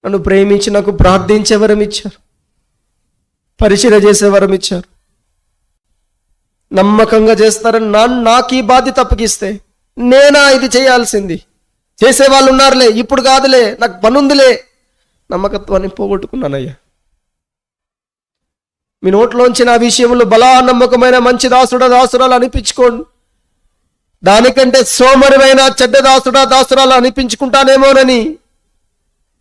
నన్ను ప్రేమించి నాకు ప్రార్థించే వరం ఇచ్చారు, పరిచర్య చేసే వరం ఇచ్చారు. నమ్మకంగా చేస్తారని నాకు ఈ బాధ్యత అప్పగిస్తే నేనా ఇది చేయాల్సింది? చేసే వాళ్ళు ఉన్నారులే, ఇప్పుడు కాదులే, నాకు పనుందిలే, నమ్మకత్వాన్ని పోగొట్టుకున్నానయ్యా. మీ నోట్లోంచి నా విషయంలో బలా నమ్మకమైన మంచి దాసుడా దాసురాలు అనిపించుకోండి, దానికంటే సోమరిమైన చెడ్డ దాసుడా దాసురాలు అనిపించుకుంటానేమోనని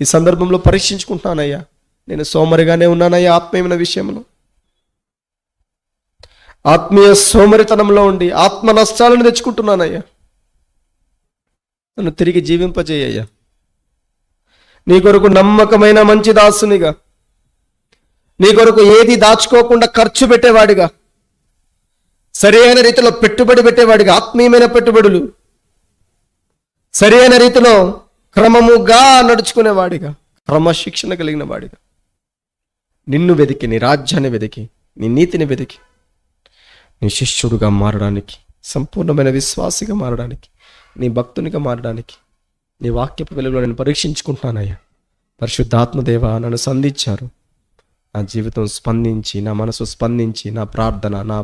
ఈ సందర్భంలో పరీక్షించుకుంటున్నానయ్యా. నేను సోమరిగానే ఉన్నానయ్యా ఆత్మీయమైన విషయంలో. ఆత్మీయ సోమరితనంలో ఉండి ఆత్మ నష్టాలను తెచ్చుకుంటున్నానయ్యా. నన్ను తిరిగి జీవింపజేయ్యా. నీ కొరకు నమ్మకమైన మంచి దాసునిగా, నీ కొరకు ఏది దాచుకోకుండా ఖర్చు పెట్టేవాడిగా, సరి అయిన రీతిలో పెట్టుబడి పెట్టేవాడిగా, ఆత్మీయమైన పెట్టుబడులు సరి అయిన రీతిలో క్రమముగా నడుచుకునేవాడిగా, క్రమశిక్షణ కలిగిన వాడిగా, నిన్ను వెతికి, నీ రాజ్యాన్ని వెతికి, నీ నీతిని వెతికి, నీ శిష్యుడుగా మారడానికి, సంపూర్ణమైన విశ్వాసిగా మారడానికి, నీ భక్తునిగా మారడానికి నీ వాక్యపు వెలుగులో నేను పరీక్షించుకుంటున్నానయ్యా. పరిశుద్ధాత్మదేవ నన్ను సంధించారు. నా జీవితం స్పందించి, నా మనసు స్పందించి, నా ప్రార్థన, నా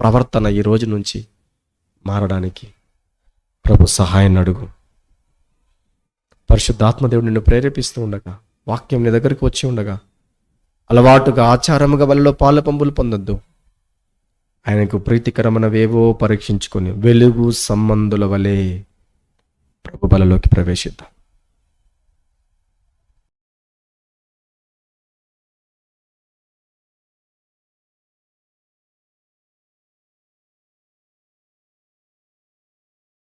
ప్రవర్తన ఈ రోజు నుంచి మారడానికి ప్రభు సహాయాన్ని అడుగు. పరిశుద్ధాత్మదేవుడు నిన్ను ప్రేరేపిస్తూ ఉండగా, వాక్యం నీ దగ్గరికి వచ్చి ఉండగా, అలవాటుగా ఆచారముగా వలలో పాల పంపులు పొందొద్దు. ఆయనకు ప్రీతికరమైనవేవో పరీక్షించుకొని వెలుగు సంబంధుల వలె ప్రభు బలలోకి ప్రవేశిద్దాం.